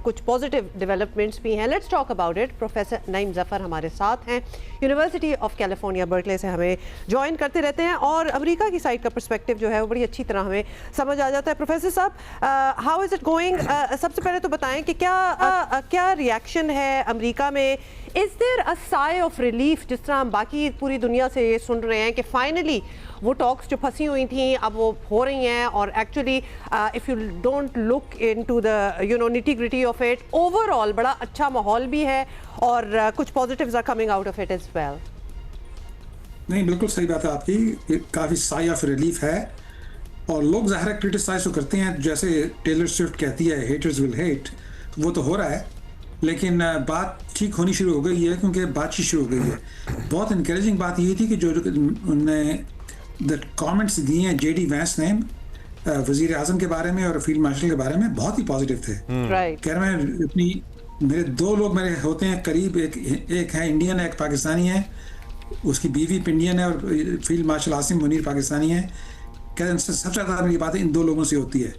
कुछ पॉजिटिव डेवलपमेंट्स भी हैं। Let's talk about it. Professor Naeem Zafar हमारे साथ हैं, यूनिवर्सिटी ऑफ कैलिफोर्निया बर्कले से हमें ज्वाइन करते रहते हैं और अमेरिका की साइड का पर्सपेक्टिव जो है वो बड़ी अच्छी तरह हमें समझ आ जाता है। प्रोफेसर साहब, हाउ इज़ इट गोइंग? सबसे पहले तो बताएं कि क्या रिएक्शन है अमेरिका में? Is there a sigh of relief, जिस तरह हम बाकी पूरी दुनिया से ये सुन रहे हैं कि फाइनली वो टॉक्स जो फंसी हुई थी अब वो हो रही हैं, और actually if you don't look into the nitty gritty of it, overall बड़ा अच्छा माहौल भी है और कुछ positives are coming out of it as well. नहीं, बिल्कुल सही बात है आपकी, काफ़ी साई ऑफ रिलीफ है। और लोग ज़ाहिर क्रिटिसाइज तो करते हैं, जैसे टेलर स्विफ्ट कहती है हेटर्स विल हेट, वो तो हो रहा है, लेकिन बात ठीक होनी शुरू हो गई है क्योंकि बातचीत शुरू हो गई है। बहुत इनकरेजिंग बात ये थी कि जो उन्होंने कमेंट्स दिए हैं JD वैंस ने वज़ीर आज़म के बारे में और फील्ड मार्शल के बारे में, बहुत ही पॉजिटिव थे। कह रहे हैं अपनी मेरे 2 लोग मेरे होते हैं करीब, एक है इंडियन है, एक पाकिस्तानी है, उसकी बीवी इंडियन है, और फील्ड मार्शल आसिम मुनीर पाकिस्तानी है। कह रहे हैं सबसे ज़्यादा मेरी बातें इन 2 लोगों से होती है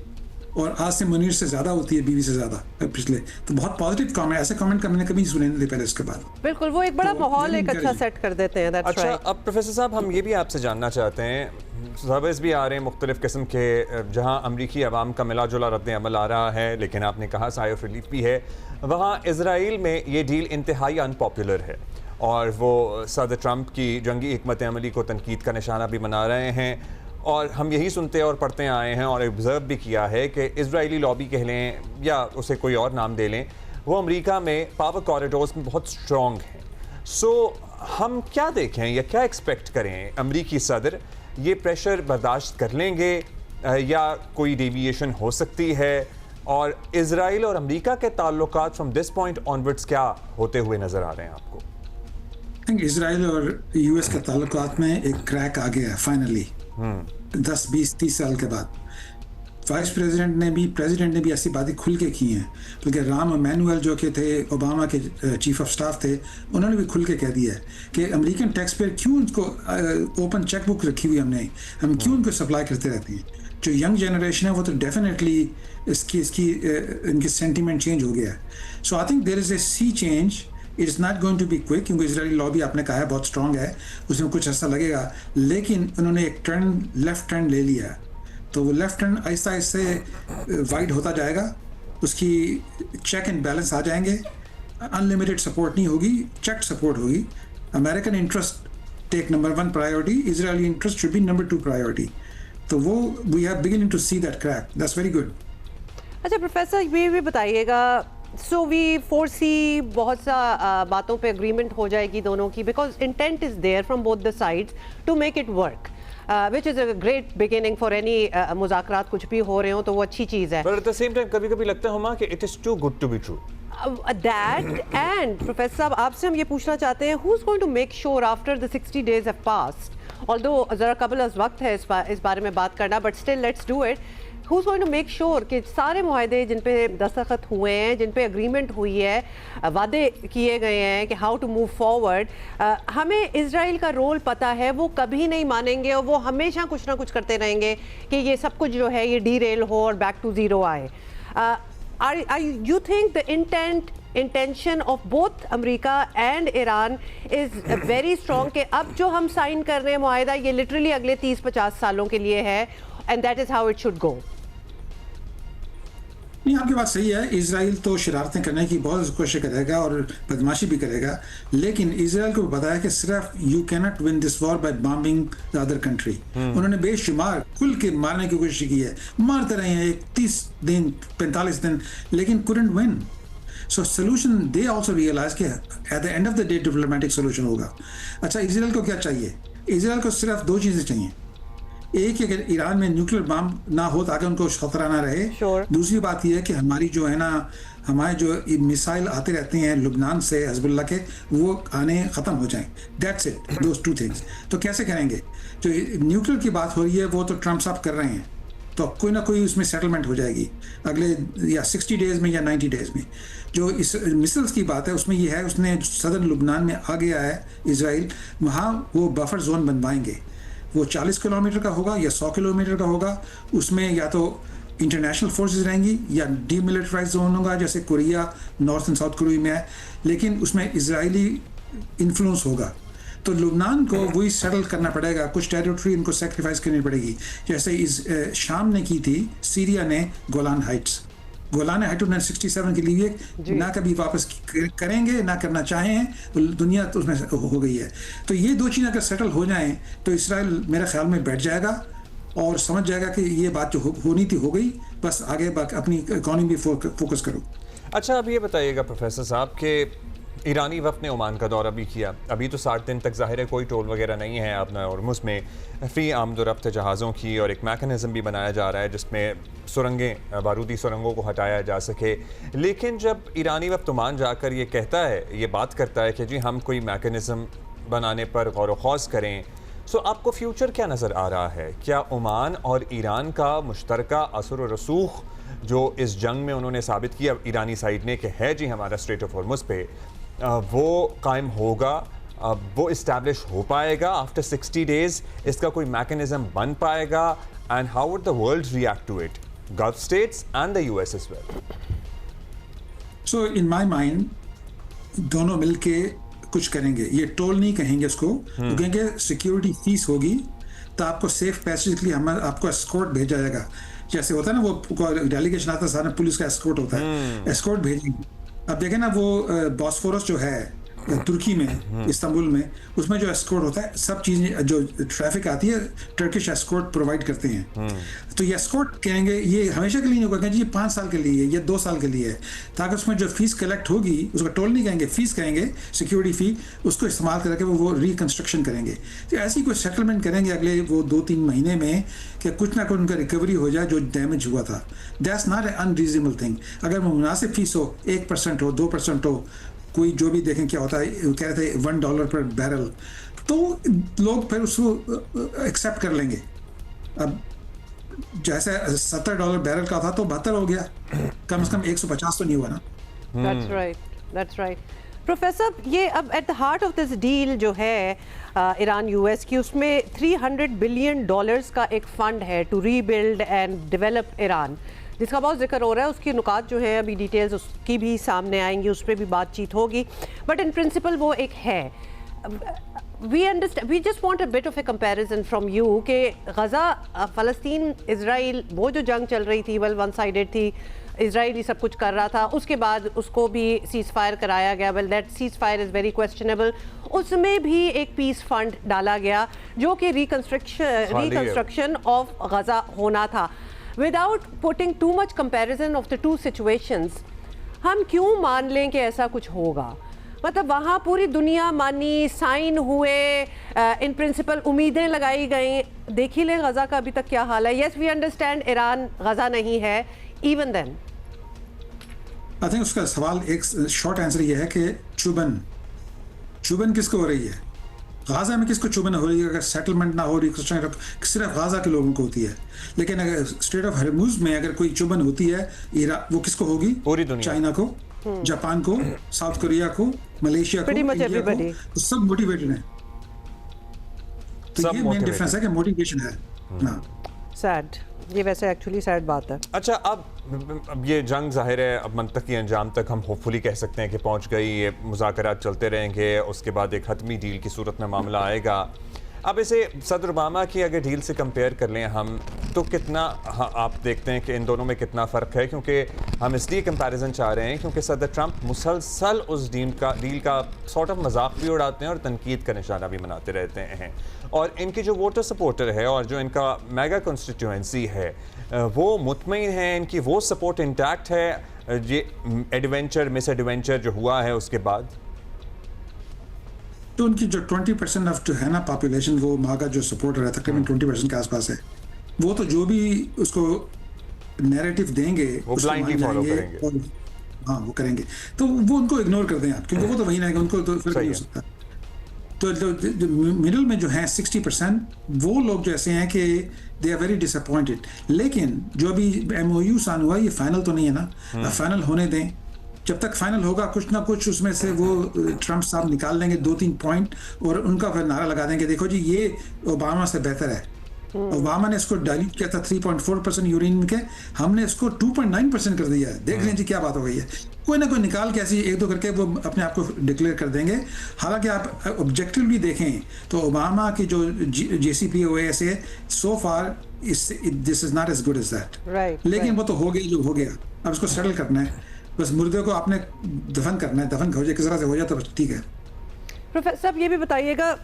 और आसिम मुनीर से ज़्यादा होती है, बीवी से ज़्यादा पिछले। तो बहुत पॉजिटिव कमेंट, ऐसे कमेंट मैंने कभी सुने नहीं थे पहले इसके बाद। बिल्कुल, वो एक बड़ा माहौल एक अच्छा सेट कर देते हैं। अच्छा, अब प्रोफेसर साहब हम ये भी आपसे जानना चाहते हैं, सर्वेस भी आ रहे हैं मुख्तलिफ किस्म के, जहाँ अमरीकी अवाम का मिला जुला रद्द अमल आ रहा है, लेकिन आपने कहा साई ऑफ रिलीफ भी है। वहाँ इसराइल में ये डील इंतहाई अनपॉपुलर है और वो सदर ट्रंप की जंगी हिकमत अमली को तनकीद का निशाना भी बना रहे हैं। और हम यही सुनते और पढ़ते आए हैं और ऑब्ज़र्व भी किया है कि इजरायली लॉबी कह लें या उसे कोई और नाम दे लें, वो अमेरिका में पावर कॉरिडोर्स में बहुत स्ट्रॉन्ग हैं। सो हम क्या देखें या क्या एक्सपेक्ट करें? अमरीकी सदर ये प्रेशर बर्दाश्त कर लेंगे या कोई डेविएशन हो सकती है? और इजराइल और अमरीका के ताल्लुकात फ्रॉम दिस पॉइंट ऑनवर्ड्स क्या होते हुए नज़र आ रहे हैं आपको? आई थिंक इजराइल और US के ताल्लुकात में एक क्रैक आ गया है फाइनली, 10, 20, 30 साल के बाद। वाइस प्रेसिडेंट ने भी ऐसी बातें खुल के की हैं, बल्कि राम इमैनुअल जो कि थे ओबामा के चीफ ऑफ स्टाफ थे, उन्होंने भी खुल के कह दिया है कि अमेरिकन टैक्स पेयर क्यों उनको ओपन चेक बुक रखी हुई हम क्यों उनको सप्लाई करते रहते हैं। जो यंग जनरेशन है वो तो डेफिनेटली इनकी सेंटीमेंट चेंज हो गया है। So I think there is a sea change, it is not going to be quick, क्योंकि इजरायली लॉबी आपने कहा है बहुत स्ट्रांग है, उसमें कुछ ऐसा लगेगा, लेकिन उन्होंने एक लेफ्ट टर्न ले लिया है, तो वो left turn Aahista Aahista wide होता जाएगा, उसकी चेक एंड बैलेंस आ जाएंगे, अनलिमिटेड सपोर्ट नहीं होगी, चेक सपोर्ट होगी। American interest take number 1 priority, Israeli interest should be number 2 priority. तो वो we are beginning to see that crack, that's very good. अच्छा प्रोफेसर, ये भी बताइएगा, सो वी फोरसी बहुत सा बातों पे एग्रीमेंट हो जाएगी दोनों की, because intent is there from both the sides to make it work, which is a great beginning for any मुज़ाकरात, कुछ भी हो रहे हो तो वो अच्छी चीज़ है। But at the same time कभी-कभी लगता है हुमा कि it is too good to be true. That and professor साहब, आपसे हम ये पूछना चाहते हैं, who's going to make sure after the 60 days have passed, although ज़रा कबल अज़ वक्त है इस बारे में बात करना, but still let's do it, who's going to make sure कि सारे मुआहदे जिन पे दस्तखत हुए हैं, जिन पे एग्रीमेंट हुई है, वादे किए गए हैं कि हाउ टू मूव फॉरवर्ड, हमें इजराइल का रोल पता है, वो कभी नहीं मानेंगे और वो हमेशा कुछ ना कुछ करते रहेंगे कि ये सब कुछ जो है ये डीरेल हो और बैक टू ज़ीरो आए। You think the intention of both America and Iran is very strong कि अब जो हम साइन कर रहे हैं मुआहदा, ये लिटरली अगले 30-50 सालों के लिए है, and that is how it should go? नहीं, आपकी बात सही है, इजराइल तो शरारतें करने की बहुत कोशिश करेगा और बदमाशी भी करेगा, लेकिन इजराइल को बताया कि सिर्फ you can not win this war by bombing the other country. उन्होंने बेशुमार खुल के मारने की कोशिश की है, मारते रहे हैं 30 दिन 45 दिन, लेकिन couldn't win. So solution they also realize कि at the end of the day diplomatic solution होगा। अच्छा, इजराइल को क्या चाहिए? इजराइल को सिर्फ 2 चीज़ें चाहिए, एक कि अगर ईरान में न्यूक्लियर बम ना हो ताकि उनको खतरा ना रहे। दूसरी बात यह है कि हमारी जो है ना, हमारे जो मिसाइल आते रहते हैं लुबनान से हिजबुल्लाह के, वो आने ख़त्म हो जाएं। That's it, those 2 things. तो कैसे करेंगे? जो न्यूक्लियर की बात हो रही है वो तो ट्रम्प साहब कर रहे हैं, तो कोई ना कोई उसमें सेटलमेंट हो जाएगी अगले या 60 डेज़ में या 90 डेज़ में। जो इस मिसाइल्स की बात है उसमें ये है, उसने सदर्न लुबनान में आ गया है इजराइल, वहाँ वो बफर जोन बनवाएंगे, वो 40 किलोमीटर का होगा या 100 किलोमीटर का होगा, उसमें या तो इंटरनेशनल फोर्सेस रहेंगी या डीमिलिटराइज जोन होगा, जैसे Korea north and south Korea में है, लेकिन उसमें इजरायली इन्फ्लुएंस होगा। तो लुबनान को वही सेटल करना पड़ेगा, कुछ टेरिटरी इनको सेक्रीफाइस करनी पड़ेगी, जैसे शाम ने की थी, सीरिया ने गोलान हाइट्स 67 के लिए ना कभी वापस करेंगे ना करना चाहें, दुनिया तो उसमें हो गई है। तो ये 2 चीज़ें अगर सेटल हो जाएं तो इसराइल मेरे ख्याल में बैठ जाएगा और समझ जाएगा कि ये बात जो होनी थी हो गई, बस आगे अपनी इकॉनमी फोकस करो। अच्छा, अब ये बताइएगा प्रोफेसर साहब कि ईरानी वफ़द ने ओमान का दौरा भी किया, अभी तो 60 दिन तक ज़ाहिर है कोई टोल वगैरह नहीं है अपना, और उसमें फ्री आमदोरफ्त जहाज़ों की और एक मैकेनिज़्म भी बनाया जा रहा है जिसमें सुरंगें, बारूदी सुरंगों को हटाया जा सके। लेकिन जब ईरानी वफ़द ओमान जाकर ये कहता है, ये बात करता है कि जी हम कोई मैकेनिज़्म बनाने पर गौर व खौज़ करें, सो आपको फ्यूचर क्या नज़र आ रहा है? क्या ओमान और ईरान का मुश्तरका असर व रसूख जो इस जंग में उन्होंने साबित किया ईरानी साइड ने कि है जी हमारा स्ट्रेट ऑफ हॉर्मुज़ पे, वो कायम होगा, वो इस्टेब्लिश हो पाएगा आफ्टर 60 डेज़? इसका कोई मैकेनिज़्म बन पाएगा? And how would the world react to it, gulf states and the US as well? So in my mind दोनों मिलके कुछ करेंगे, ये टोल नहीं कहेंगे उसको, वो कहेंगे सिक्योरिटी फीस होगी, तो आपको सेफ पैसेज के लिए हम आपको एस्कॉर्ट भेजा जाएगा, जैसे होता है ना वो डेलीगेशन आता है सारा पुलिस का एस्कॉर्ट होता है, एस्कॉर्ट भेजेंगे। अब देखें ना वो बॉस्फोरस जो है तुर्की में, इस्तांबुल में, उसमें जो एस्कॉर्ट होता है, सब चीज़ें जो ट्रैफिक आती है टर्किश एस्कॉर्ट प्रोवाइड करते हैं। तो ये एस्कॉर्ट कहेंगे ये हमेशा के लिए नहीं होगा, ये 5 साल के लिए, ये 2 साल के लिए है, ताकि उसमें जो फीस कलेक्ट होगी उसका टोल नहीं कहेंगे, फीस कहेंगे, सिक्योरिटी फ़ी, उसको इस्तेमाल करके वो रिकन्स्ट्रक्शन करेंगे। तो ऐसी कोई सेटलमेंट करेंगे अगले वो 2-3 महीने में कि कुछ ना कुछ उनका रिकवरी हो जाए जो डैमेज हुआ था। That's not a unreasonable thing. अगर वो मुनासिब फीस हो, 1% हो, 2% हो, कोई जो भी देखें क्या होता है, कह रहे थे $1 पर बैरल, तो लोग फिर उसको एक्सेप्ट कर लेंगे। अब जैसे $70 बैरल का था तो 72 हो गया, कम से कम 150 तो नहीं हुआ ना। That's right, that's right. Professor, ये अब at the heart of this deal जो है ईरान यूएस की, उसमें $300 बिलियन का एक फंड है to rebuild and develop Iran, जिसका बहुत जिक्र हो रहा है। उसकी नुकात जो है अभी डिटेल्स उसकी भी सामने आएंगी, उस पर भी बातचीत होगी, बट इन प्रिंसिपल वो एक है। We just want a bit of a comparison from you कि गज़ा, फ़लस्तीन, इजराइल, वो जो जंग चल रही थी वेल वन साइडेड थी, इजराइल ही सब कुछ कर रहा था, उसके बाद उसको भी सीज़ फायर कराया गया, well that seize fire is very questionable. उसमें भी एक पीस फंड डाला गया जो कि रिकंस्ट्रक्शन ऑफ गज़ा होना था। Without putting too much comparison of the two situations, हम क्यों मान लें कि ऐसा कुछ होगा? मतलब वहाँ पूरी दुनिया मानी, साइन हुए, इन प्रिंसिपल उम्मीदें लगाई गई। देख ही लें गज़ा का अभी तक क्या हाल है। येस वी अंडरस्टैंड ईरान गज़ा नहीं है, इवन देन आई थिंक उसका सवाल एक शॉर्ट आंसर ये है कि चुभन किसको हो रही है? गाजा में किसको चुभन हो रही है? अगर सेटलमेंट ना हो रही, सिर्फ गाजा के लोगों को होती है, लेकिन अगर स्ट्रेट ऑफ हॉर्मुज़ में अगर कोई चुभन होती है वो किसको होगी? पूरी दुनिया, चाइना को, जापान को, साउथ कोरिया को, मलेशिया को, इंडिया को, तो सब मोटिवेटेड है। तो ये मेन डिफरेंस है कि मोटिवेशन है। सैड, ये वैसे एक्चुअली सैड बात है। अच्छा, अब ये जंग जाहिर है अब मंतकी अंजाम तक हम होपफुली कह सकते हैं कि पहुंच गई। ये मुज़ाकरात चलते रहेंगे, उसके बाद एक हतमी डील की सूरत में मामला आएगा। अब इसे सदर ओबामा की अगर डील से कंपेयर कर लें हम, तो कितना आप देखते हैं कि इन दोनों में कितना फ़र्क है? क्योंकि हम इसलिए कंपैरिजन चाह रहे हैं क्योंकि सदर ट्रंप मुसलसल उस डील का सॉर्ट ऑफ मजाक भी उड़ाते हैं और तनकीद का निशाना भी बनाते रहते हैं। और इनकी जो वोटर सपोर्टर है और जो इनका मेगा कॉन्स्टिट्यूएंसी है, वो मुतमईन है, इनकी वो सपोर्ट इंटैक्ट है ये एडवेंचर मिस एडवेंचर जो हुआ है उसके बाद। तो उनकी जो 20% ऑफ जो है ना पॉपुलेशन, वो मागा जो सपोर्टर है तकरीबन 20% के आसपास है, वो तो जो भी उसको नैरेटिव देंगे वो ब्लाइंडली फॉलो करेंगे। और हाँ, वो करेंगे, तो वो उनको इग्नोर कर दें आप, क्योंकि वो तो वही रहेंगे, उनको तो फिर नहीं हो सकता। तो जो मिडिल में जो है 60%, वो लोग जो ऐसे हैं कि दे आर वेरी डिसअपॉइंटेड। लेकिन जो अभी MOU साइन हुआ, ये फाइनल तो नहीं है ना, फाइनल होने दें। जब तक फाइनल होगा कुछ ना कुछ उसमें से वो ट्रंप साहब निकाल लेंगे 2-3 पॉइंट, और उनका फिर नारा लगा देंगे, देखो जी ये ओबामा से बेहतर है। ओबामा ने इसको डाइल्यूट किया था 3.4% यूरेनियम के, हमने इसको 2.9% कर दिया है। देख लें जी क्या बात हो गई है। कोई ना कोई निकाल के ऐसी 1-2 करके वो अपने आप को डिक्लेयर कर देंगे। हालांकि आप ऑब्जेक्टिवली देखें तो ओबामा की जो JCPOA से so far this is not as good as that. लेकिन वो तो हो गया जो हो गया, अब इसको सेटल करना है। बस मुर्दे को आपने दफन करना है, दफन हो जाए किस तरह से हो जाए तो बस ठीक है। प्रोफेसर साहब, ये भी बताइएगा,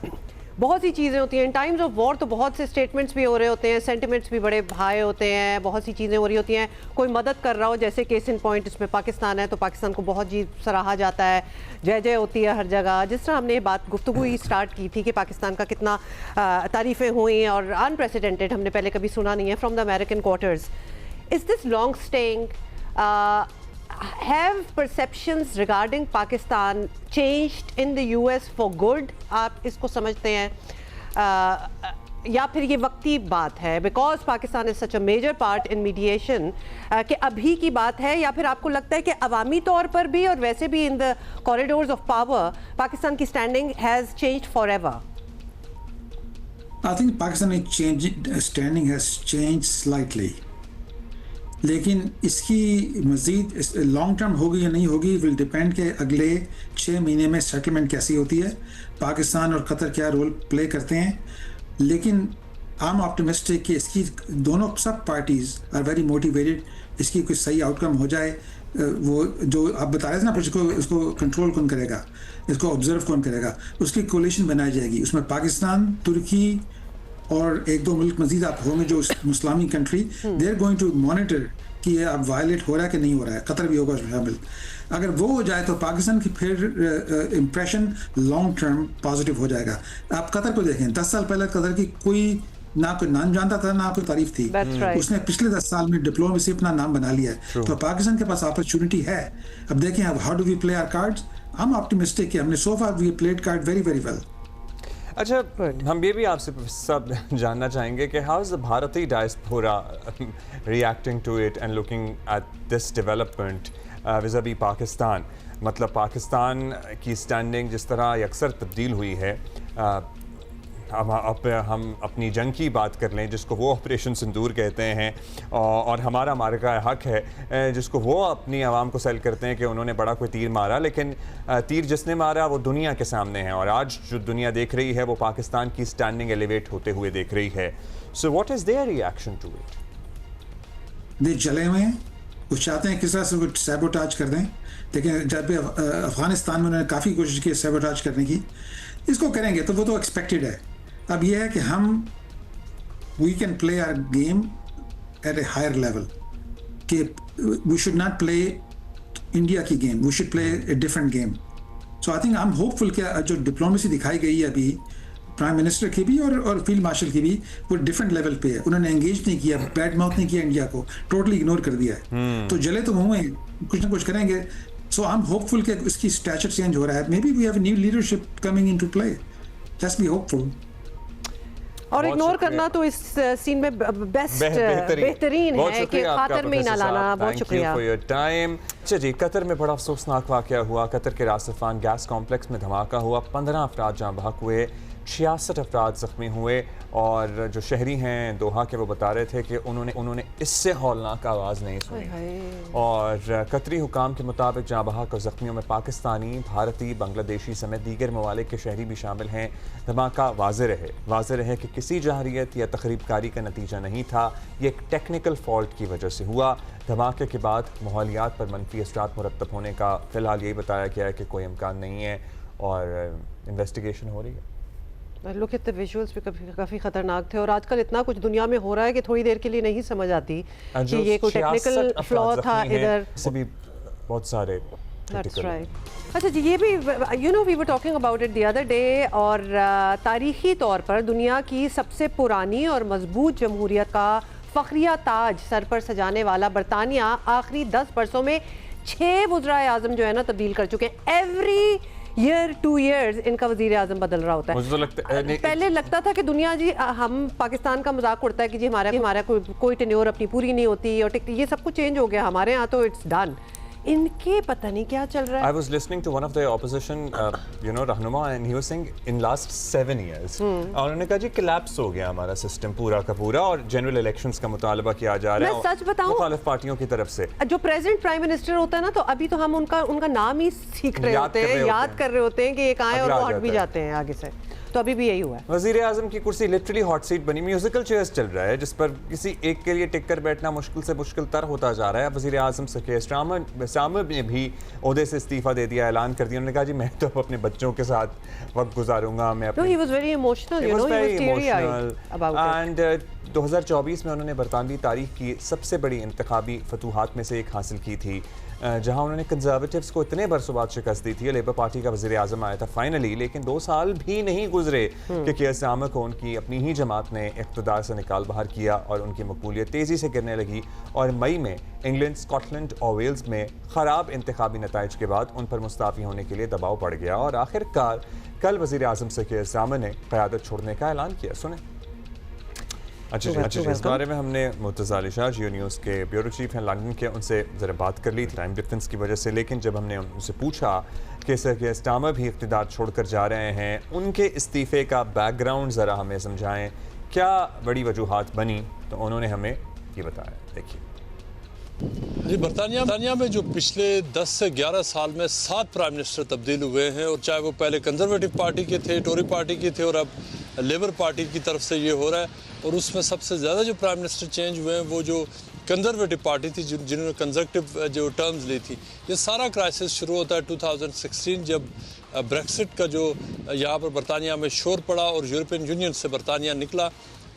बहुत सी चीज़ें होती हैं इन टाइम्स ऑफ वॉर, तो बहुत से स्टेटमेंट्स भी हो रहे होते हैं, सेंटिमेंट्स भी बड़े हाई होते हैं, बहुत सी चीज़ें हो रही होती हैं। कोई मदद कर रहा हो, जैसे केस इन पॉइंट इसमें पाकिस्तान है, तो पाकिस्तान को बहुत जी सराहा जाता है, जय जय होती है हर जगह। जिस तरह हमने बात गुफ्तगू ही स्टार्ट की थी कि पाकिस्तान का कितना तारीफ़ें हुई और अनप्रेसिडेंटेड, हमने पहले कभी सुना नहीं है from the American quarters. Is this long staying? Have perceptions regarding Pakistan changed in the US for good? आप इसको समझते हैं या फिर ये वक्ती बात है, because Pakistan is such a major part in mediation, कि अभी की बात है, या फिर आपको लगता है कि अवामी तौर पर भी और वैसे भी in the corridors of power Pakistan की standing has changed forever? I think Pakistani standing has changed slightly. लेकिन इसकी मज़ीद लॉन्ग टर्म होगी या नहीं होगी विल डिपेंड के अगले 6 महीने में सेटलमेंट कैसी होती है, पाकिस्तान और कतर क्या रोल प्ले करते हैं। लेकिन आई एम ऑप्टिमिस्टिक कि इसकी दोनों सब पार्टीज़ आर वेरी मोटिवेटेड, इसकी कोई सही आउटकम हो जाए। वो जो आप बता रहे थे ना, इसको कंट्रोल कौन करेगा, इसको ऑब्जर्व कौन करेगा, उसकी कोलिशन बनाई जाएगी। उसमें पाकिस्तान, तुर्की और 1-2 मुल्क मजीद आप होंगे जो मुस्लिमी country, they are going to monitor कि ये अब वायलेट हो रहा है कि नहीं हो रहा है। कतर भी होगा शामिल। अगर वो हो जाए तो पाकिस्तान की फिर इम्प्रेशन लॉन्ग टर्म पॉजिटिव हो जाएगा। आप कतर को देखें, 10 साल पहले कतर की कोई ना कोई नाम जानता था ना कोई तारीफ थी। उसने पिछले 10 साल में डिप्लोमेसी अपना नाम बना लिया है। तो पाकिस्तान के पास अपॉर्चुनिटी है। अब देखें अब how do we play our cards. I am optimistic कि हमने so far we played card very very well. अच्छा, हम ये भी आपसे सब जानना चाहेंगे कि हाउ इज़ द भारतीय diaspora reacting to it and looking at this development vis-à-vis Pakistan. मतलब पाकिस्तान की स्टैंडिंग जिस तरह अक्सर तब्दील हुई है, हम अपनी जंग की बात कर लें जिसको वो ऑपरेशन सिंदूर कहते हैं, और हमारा मार्का हक है जिसको वो अपनी आवाम को सेल करते हैं कि उन्होंने बड़ा कोई तीर मारा, लेकिन तीर जिसने मारा वो दुनिया के सामने है, और आज जो दुनिया देख रही है वो पाकिस्तान की स्टैंडिंग एलिवेट होते हुए देख रही है। So what is their reaction to it? वे जले हुए हैं, वो चाहते हैं किस तरह से वो सैबोटाज कर दें, लेकिन जब भी अफगानिस्तान में उन्होंने काफ़ी कोशिश की सैबोटाज करने की, इसको करेंगे तो वो तो एक्सपेक्टेड है। अब यह है कि हम we can play our game at a higher level, कि we should not play India की गेम, we should play a different game. So I think I am hopeful कि जो डिप्लोमेसी दिखाई गई है अभी प्राइम मिनिस्टर की भी और फील्ड मार्शल की भी, वो डिफरेंट लेवल पे है। उन्होंने एंगेज नहीं किया, बैड माउथ नहीं किया इंडिया को, टोटली इग्नोर कर दिया है। तो जले तो हुए, कुछ ना कुछ करेंगे। सो आई एम होपफुल कि इसकी स्टैचर चेंज हो रहा है। Maybe we have new leadership coming into play, just be hopeful. और इग्नोर करना तो इस सीन में बेहतरीन है कि खातर में ना लाना। बहुत शुक्रिया फॉर योर टाइम। अच्छा जी, कतर में बड़ा अफसोसनाक वाकया हुआ। कतर के रास अफान गैस कॉम्प्लेक्स में धमाका हुआ, 15 अफराद जाँ बहक हुए, 66 अफराद ज़ख्मी हुए, और जो शहरी हैं दोहा के वो बता रहे थे कि उन्होंने इससे हौलनाक आवाज़ नहीं सुनी। और कतरी हुकाम के मुताबिक जाँ बहक और ज़ख्मियों में पाकिस्तानी, भारतीय, बांग्लादेशी समेत दीगर ममालिक के शहरी भी शामिल हैं। धमाका वाज़े रहे कि किसी जहरीत या तखरीबकारी का नतीजा नहीं था, ये एक टेक्निकल फॉल्ट की वजह से हुआ। धमाके के बाद माहौलियात पर मनफी असरात मुरतब होने का फ़िलहाल यही बताया गया है कि कोई इम्कान नहीं है, और इन्वेस्टिगेशन हो रही है। लुक एट द विजुअल्स भी काफ़ी ख़तरनाक थे, और आजकल इतना कुछ दुनिया में हो रहा है कि थोड़ी देर के लिए नहीं समझ आती कि ये कोई टेक्निकल फ्लॉ था इधर से भी बहुत सारे। That's right. अच्छा जी, ये भी we were talking about it the other day, और तारीखी तौर पर दुनिया की सबसे पुरानी और मजबूत जमहूरियत का फ़ख्रिया ताज सर पर सजाने वाला बरतानिया आखिरी 10 बरसों में 6 वज़राए आज़म जो है ना तब्दील कर चुके हैं। एवरी ईयर 2 ईयर्स इनका वजीर आज़म बदल रहा होता है। मुझे तो लगता है पहले लगता था कि दुनिया जी, हम पाकिस्तान का मजाक उड़ता है कि जी हमारा कोई टेन्योर अपनी पूरी नहीं होती, और ये सब कुछ चेंज हो गया हमारे यहाँ, तो इट्स डन। इनके पता नहीं क्या चल रहा है। I was listening to one of the opposition, रहनुमा, and he was saying in last 7 years, और उन्होंने कहा जी कोलैप्स हो गया हमारा सिस्टम पूरा का पूरा, और जनरल इलेक्शंस का मुतालबा किया जा रहा है। मैं सच बताऊं, मुखालिफ पार्टियों की तरफ से जो प्रेजेंट प्राइम मिनिस्टर होता है ना, तो अभी तो हम उनका नाम ही सीख रहे होते हैं, याद कर रहे होते हैं कि ये कहाँ है, और वो हट भी जाते हैं आगे से। तो अभी भी यही हुआ है। वज़ीर आज़म की कुर्सी लिटरली हॉट सीट बनी, म्यूजिकल चेयर्स चल रहा है जिस पर किसी एक के लिए टिक कर बैठना मुश्किल से मुश्किल तर होता जा रहा है। वज़ीर आज़म सकीर स्टामर ने भी ओहदे से इस्तीफ़ा दे दिया, ऐलान कर दिया। उन्होंने कहा जी मैं तो अपने बच्चों के साथ वक्त गुजारूंगा। मैं he was very emotional, you know, he was teary-eyed about it. And 2024 में उन्होंने बरतानवी तारीख की सबसे बड़ी इंतखाबी फतूहात में से एक हासिल की थी, जहां उन्होंने कंजर्वेटिव्स को इतने बरसों बाद शिकस्त दी थी। लेबर पार्टी का वज़ीर आज़म आया था फाइनली, लेकिन 2 साल भी नहीं गुजरे कि कियर स्टारमर को उनकी अपनी ही जमात ने इक़्तिदार से निकाल बाहर किया, और उनकी मकबूलियत तेज़ी से गिरने लगी। और मई में इंग्लैंड, स्कॉटलैंड और वेल्स में ख़राब इंतखाबी नताइज के बाद उन पर मुस्ताफ़ी होने के लिए दबाव पड़ गया, और आखिरकार कल वज़ीर आज़म से कियर स्टारमर ने क़यादत छोड़ने का ऐलान किया। सुने। अच्छा जी, इस बारे में हमने मुर्तज़ा अली शाह जियो न्यूज़ के ब्यूरो चीफ हैं लंदन के, उनसे ज़रा बात कर ली थी टाइम डिफरेंस की वजह से, लेकिन जब हमने उनसे पूछा कि सर कियर स्टारमर भी इक़्तिदार छोड़कर जा रहे हैं, उनके इस्तीफ़े का बैकग्राउंड ज़रा हमें समझाएं, क्या बड़ी वजूहात बनी, तो उन्होंने हमें ये बताया। देखिए जी, बरतानिया में जो पिछले 10 से 11 साल में 7 प्राइम मिनिस्टर तब्दील हुए हैं, और चाहे वो पहले कंजर्वेटिव पार्टी के थे, टोरी पार्टी के थे, और अब लेबर पार्टी की तरफ से ये हो रहा है। और उसमें सबसे ज़्यादा जो प्राइम मिनिस्टर चेंज हुए हैं वो जो कंजर्वेटिव पार्टी थी, जिन्होंने कंजर्वेटिव जो टर्म्स ली थी। ये सारा क्राइसिस शुरू होता है 2016 जब ब्रेक्सिट का जो यहाँ पर बरतानिया में शोर पड़ा और यूरोपियन यूनियन से बरतानिया निकला।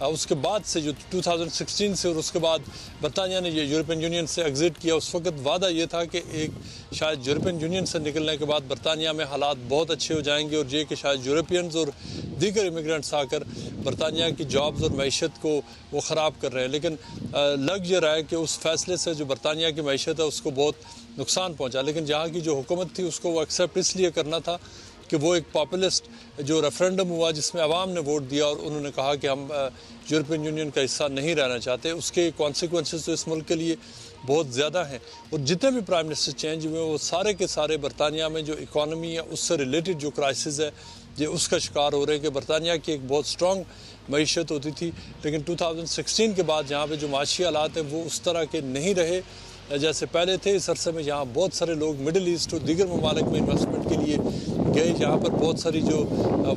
उसके बाद से जो 2016 से और उसके बाद बरतानिया ने ये यूरोपियन यूनियन से एग्ज़िट किया। उस वक्त वादा ये था कि एक शायद यूरोपियन यूनियन से निकलने के बाद बरतानिया में हालात बहुत अच्छे हो जाएंगे, और ये कि शायद यूरोपियंस और दीगर इमिग्रेंट्स आकर बरतानिया की जॉब्स और मैशत को वो ख़राब कर रहे हैं। लेकिन लग ये रहा है कि उस फैसले से जो बरतानिया की मैशत है उसको बहुत नुकसान पहुँचा। लेकिन जहाँ की जो हुकूमत थी उसको वो एक्सेप्ट इसलिए करना था कि वो एक पॉपुलिस्ट जो रेफरेंडम हुआ जिसमें अवाम ने वोट दिया और उन्होंने कहा कि हम यूरोपियन यूनियन का हिस्सा नहीं रहना चाहते, उसके कॉन्सिक्वेंसेस तो इस मुल्क के लिए बहुत ज़्यादा हैं। और जितने भी प्राइम मिनिस्टर चेंज हुए वो सारे के सारे बरतानिया में जो इकॉनमी है उससे रिलेटेड जो क्राइसिस है ये उसका शिकार हो रहे हैं कि बरतानिया की एक बहुत स्ट्रॉन्ग मईशत होती थी, लेकिन 2016 के बाद यहाँ पे जो माशी हालात हैं वो उस तरह के नहीं रहे जैसे पहले थे। इस अरसे में यहाँ बहुत सारे लोग मिडिल ईस्ट और दीगर ममालिक में इन्वेस्टमेंट के लिए गए, यहाँ पर बहुत सारी जो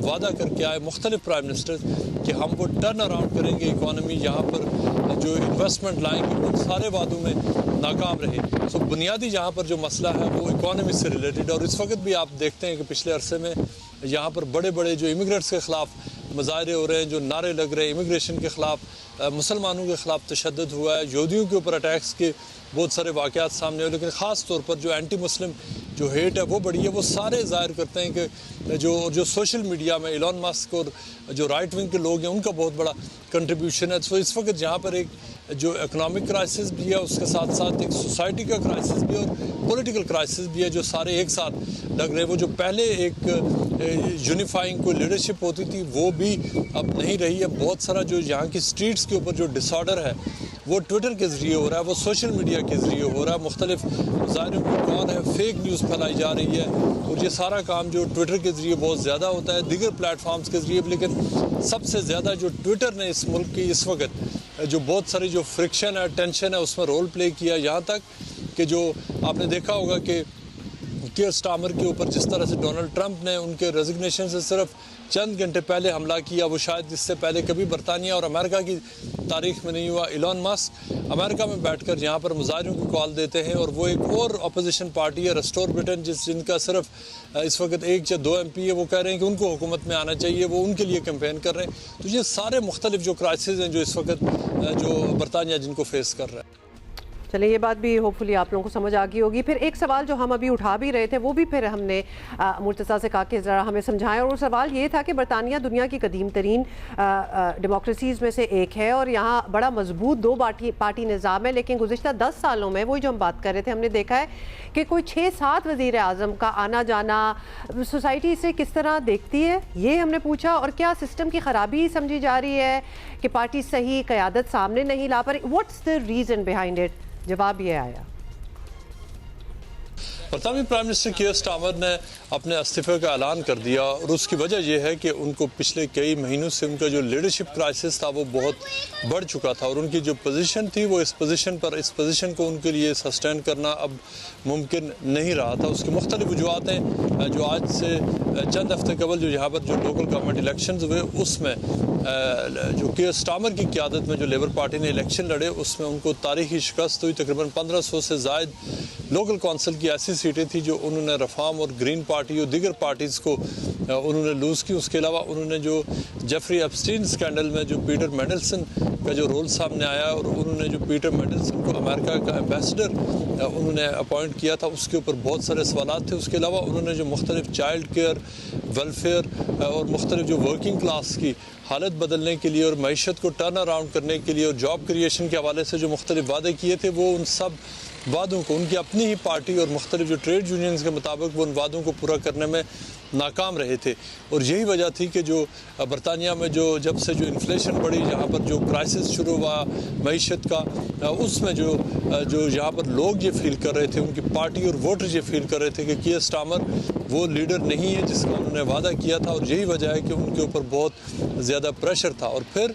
वादा करके आए मुख्तलिफ प्राइम मिनिस्टर कि हम वो टर्न अराउंड करेंगे इकॉनमी, यहाँ पर जो इन्वेस्टमेंट लाएंगे, उन सारे वादों में नाकाम रहे। सो बुनियादी यहाँ पर जो मसला है वो इकॉनमी से रिलेटेड, और इस वक्त भी आप देखते हैं कि पिछले अरसे में यहाँ पर बड़े बड़े जो इमिग्रेंट्स के ख़िलाफ़ मुजाहरे हो रहे हैं, जो नारे लग रहे हैं इमिग्रेशन के ख़िलाफ़, मुसलमानों के ख़िलाफ़ तशद्दुद हुआ है, यहूदियों के ऊपर अटैक्स के बहुत सारे वाक़यात सामने हुए, लेकिन ख़ास तौर पर जो एंटी मुस्लिम जो हेट है वो बढ़ी है। वो सारे ज़ाहिर करते हैं कि जो सोशल मीडिया में इलॉन मस्क और जो राइट विंग के लोग हैं उनका बहुत बड़ा कंट्रीब्यूशन है। तो इस वक्त जहाँ पर एक जो इकनॉमिक क्राइसिस भी है उसके साथ साथ एक सोसाइटी का क्राइसिस भी है और पॉलिटिकल क्राइसिस भी है जो सारे एक साथ लग रहे हैं। वो जो पहले एक यूनिफाइंग कोई लीडरशिप होती थी वो भी अब नहीं रही है। बहुत सारा जो यहाँ की स्ट्रीट्स के ऊपर जो डिसऑर्डर है वो ट्विटर के ज़रिए हो रहा है, वो सोशल मीडिया के ज़रिए हो रहा है, मुख्तलिफ मुजाहिरों की कौन है, फेक न्यूज़ फैलाई जा रही है, और ये सारा काम जो ट्विटर के ज़रिए बहुत ज़्यादा होता है, दीगर प्लेटफॉर्म्स के ज़रिए। लेकिन सबसे ज़्यादा जो ट्विटर ने इस मुल्क की इस वक्त जो बहुत सारी जो फ्रिक्शन है, टेंशन है, उसमें रोल प्ले किया। यहाँ तक कि जो आपने देखा होगा कि कीयर स्टार्मर के ऊपर जिस तरह से डोनाल्ड ट्रंप ने उनके रेजिग्नेशन से सिर्फ चंद घंटे पहले हमला किया, वो शायद इससे पहले कभी बरतानिया और अमेरिका की तारीख में नहीं हुआ। इलॉन मस्क अमेरिका में बैठकर यहाँ पर मुजाहिरों की कॉल देते हैं, और वो एक और अपोजिशन पार्टी है रेस्टोर ब्रिटेन जिनका सिर्फ इस वक्त 1 या 2 MP है, वो कह रहे हैं कि उनको हुकूमत में आना चाहिए, वो उनके लिए कैंपेन कर रहे हैं। तो ये सारे मुख्तलिफ जो क्राइसिस हैं जो इस वक्त जो बरतानिया जिनको फेस कर रहा है। चलिए, ये बात भी होपफुली आप लोगों को समझ आ गई होगी। फिर एक सवाल जो हम अभी उठा भी रहे थे वो भी फिर हमने मुर्तज़ा से कहा कि ज़रा हमें समझाएं, और वो सवाल ये था कि बरतानिया दुनिया की कदीम तरीन डेमोक्रेसीज़ में से एक है और यहाँ बड़ा मजबूत 2 पार्टी निज़ाम है, लेकिन गुज़िश्ता 10 सालों में वही जो हम बात कर रहे थे हमने देखा है कि कोई 6-7 वज़ीर आज़म का आना जाना सोसाइटी इसे किस तरह देखती है, ये हमने पूछा। और क्या सिस्टम की ख़राबी समझी जा रही है कि पार्टी सही क़यादत सामने नहीं ला पा रही? What's the reason behind it? जवाब ये आया। बरतानवी प्राइम मिनिस्टर कीयर स्टार्मर ने अपने इस्तीफे का ऐलान कर दिया, और उसकी वजह यह है कि उनको पिछले कई महीनों से उनका जो लीडरशिप क्राइसिस था वो बहुत बढ़ चुका था, और उनकी जो पोजीशन थी वो इस पोजीशन को उनके लिए सस्टेन करना अब मुमकिन नहीं रहा था। उसकी मुख्तलिफ वजूहत हैं जो आज से चंद हफ्ते कबल जो यहाँ पर जो लोकल गवर्नमेंट इलेक्शन हुए उसमें जो कीयर स्टार्मर की क़यादत में जो लेबर पार्टी ने इलेक्शन लड़े उसमें उनको तारीखी शिकस्त हुई। तकरीबन 1500 से ज़ायद लोकल कौंसिल की ऐसी सीटें थी जो उन्होंने रिफॉर्म और ग्रीन पार्टी और दीगर पार्टीज़ को उन्होंने लूज़ की। उसके अलावा उन्होंने जो जेफरी एप्स्टीन स्कैंडल में जो पीटर मेंडलसन का जो रोल सामने आया, और उन्होंने जो पीटर मेंडलसन को अमेरिका का एम्बेसडर उन्होंने अपॉइंट किया था, उसके ऊपर बहुत सारे सवालात थे। उसके अलावा उन्होंने जो मुख्तलिफ चाइल्ड केयर, वेलफेयर और मुख्तलिफ जो वर्किंग क्लास की हालत बदलने के लिए और मईशत को टर्न अराउंड करने के लिए और जॉब क्रिएशन के हवाले से जो मुख्तलिफ वादे किए थे, वो उन सब वादों को उनकी अपनी ही पार्टी और मुख्तलिफ जो ट्रेड यूनियंस के मुताबिक वो उन वादों को पूरा करने में नाकाम रहे थे। और यही वजह थी कि जो बरतानिया में जो जब से जो इन्फ्लेशन बढ़ी, यहाँ पर जो क्राइसिस शुरू हुआ मईशत का, उसमें जो यहाँ पर लोग ये फील कर रहे थे, उनकी पार्टी और वोटर ये फील कर रहे थे कि कीयर स्टार्मर वो लीडर नहीं है जिसका उन्होंने वादा किया था, और यही वजह है कि उनके ऊपर बहुत ज़्यादा प्रेशर था। और फिर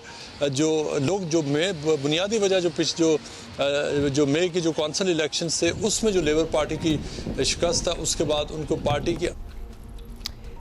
जो लोग जो बुनियादी वजह जो मई की जो कौंसिल इलेक्शन थे उसमें जो लेबर पार्टी की शिकस्त था, उसके बाद उनको पार्टी की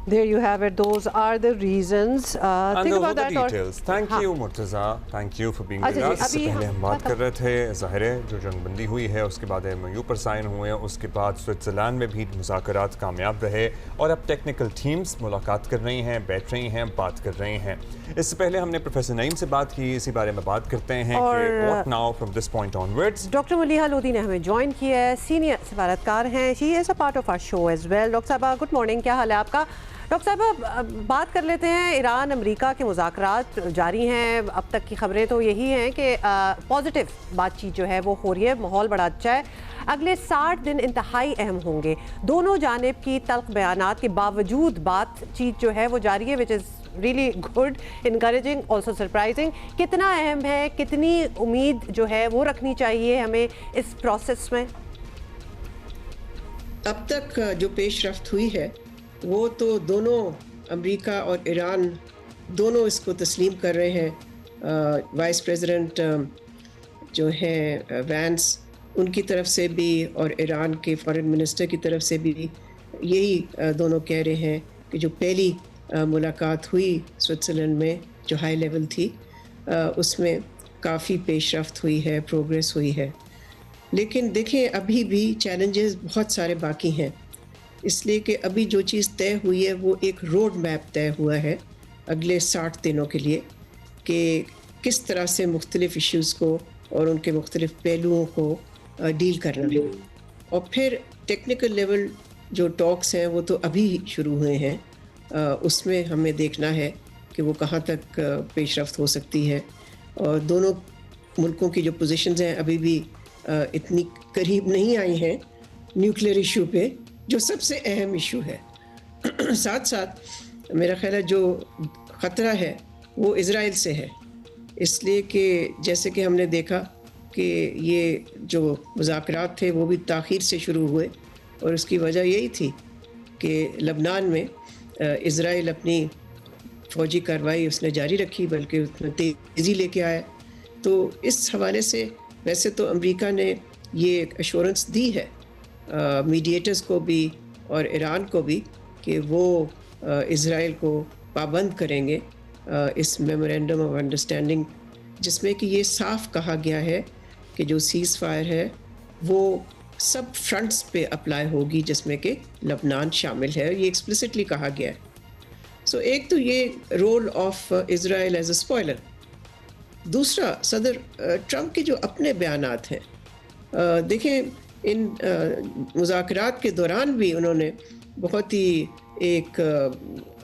There you have it. Those are the reasons. Think about that. Details. Thank you, Murtaza. Thank you for being with us. इससे पहले हम बात कर रहे थे ज़ाहिर है जो जंगबंदी हुई है उसके बाद MOU पर साइन हुए, उसके बाद स्विट्ज़रलैंड में भी मुज़ाकरात कामयाब रहे, और अब टेक्निकल टीम्स मुलाकात कर रही हैं, बैठ रही हैं, बात कर रही हैं। इससे पहले हमने प्रोफेसर नईम से बात की, इसी बारे में बात करते हैं कि what now from this point onwards. Doctor Maliha Lodhi ने हमें ज्वाइन किया है, सीनियर सफारतकार हैं, she is a part of our show as well. Doctor साहबा गुड मॉर्निंग, क्या हाल है आपका? डॉक्टर साहब अब बात कर लेते हैं, ईरान अमेरिका के मुज़ाकरात जारी हैं। अब तक की खबरें तो यही हैं कि पॉजिटिव बातचीत जो है वो हो रही है, माहौल बड़ा अच्छा है। अगले 60 दिन इंतहाई अहम होंगे। दोनों जानिब की तल्ख बयानात के बावजूद बातचीत जो है वो जारी है, which is really good, encouraging, also surprising. कितना अहम है, कितनी उम्मीद जो है वो रखनी चाहिए हमें इस प्रोसेस में? अब तक जो पेशरफ्त हुई है वो तो दोनों अमेरिका और ईरान दोनों इसको तस्लीम कर रहे हैं। वाइस प्रेसिडेंट जो हैं वैंस, उनकी तरफ से भी और ईरान के फॉरेन मिनिस्टर की तरफ से भी यही दोनों कह रहे हैं कि जो पहली मुलाकात हुई स्विट्ज़रलैंड में जो हाई लेवल थी, उसमें काफ़ी पेशरफ्त हुई है, प्रोग्रेस हुई है। लेकिन देखें अभी भी चैलेंजेस बहुत सारे बाकी हैं, इसलिए कि अभी जो चीज़ तय हुई है वो एक रोड मैप तय हुआ है अगले 60 दिनों के लिए कि किस तरह से मुख्तलिफ़ इश्यूज़ को और उनके मुख्तलिफ़ पहलुओं को डील करना है। और फिर टेक्निकल लेवल जो टॉक्स हैं वो तो अभी शुरू हुए हैं, उसमें हमें देखना है कि वो कहाँ तक पेशरफ्त हो सकती है। और दोनों मुल्कों की जो पोजीशंस हैं अभी भी इतनी करीब नहीं आई हैं न्यूक्लियर इशू पे, जो सबसे अहम इशू है। साथ साथ मेरा ख्याल है जो ख़तरा है वो इज़राइल से है, इसलिए कि जैसे कि हमने देखा कि ये जो मुज़ाकरात थे वो भी ताख़ीर से शुरू हुए, और उसकी वजह यही थी कि लबनान में इज़राइल अपनी फ़ौजी कार्रवाई उसने जारी रखी, बल्कि उसमें तेज़ी लेके आया। तो इस हवाले से वैसे तो अमेरिका ने ये एश्योरेंस दी है मीडिएटर्स को भी और ईरान को भी कि वो इज़राइल को पाबंद करेंगे इस मेमोरेंडम ऑफ अंडरस्टैंडिंग, जिसमें कि ये साफ कहा गया है कि जो सीज़ फायर है वो सब फ्रंट्स पे अप्लाई होगी, जिसमें कि लबनान शामिल है। ये एक्सप्लिसिटली कहा गया है। सो एक तो ये role of Israel as a spoiler. दूसरा, सदर ट्रंप के जो अपने बयानात हैं, देखें इन मुज़ाकरात के दौरान भी उन्होंने बहुत ही एक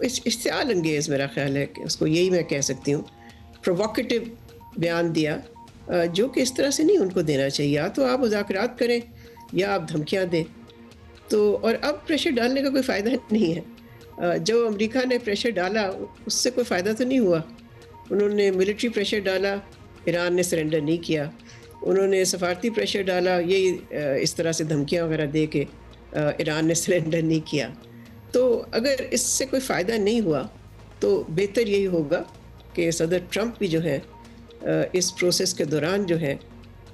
इश्तियाल अंगेज़, मेरा ख्याल है कि उसको यही मैं कह सकती हूँ, प्रोवोकेटिव बयान दिया, जो कि इस तरह से नहीं उनको देना चाहिए। या तो आप मुज़ाकरात करें या आप धमकियाँ दें। तो और अब प्रेशर डालने का कोई फ़ायदा नहीं है। जो अमेरिका ने प्रेशर डाला उससे कोई फ़ायदा तो नहीं हुआ। उन्होंने मिलिट्री प्रेशर डाला, ईरान ने सरेंडर नहीं किया। उन्होंने सफारती प्रेशर डाला, यही इस तरह से धमकियाँ वगैरह दे के ईरान ने सरेंडर नहीं किया। तो अगर इससे कोई फ़ायदा नहीं हुआ तो बेहतर यही होगा कि सदर ट्रंप भी जो है इस प्रोसेस के दौरान जो है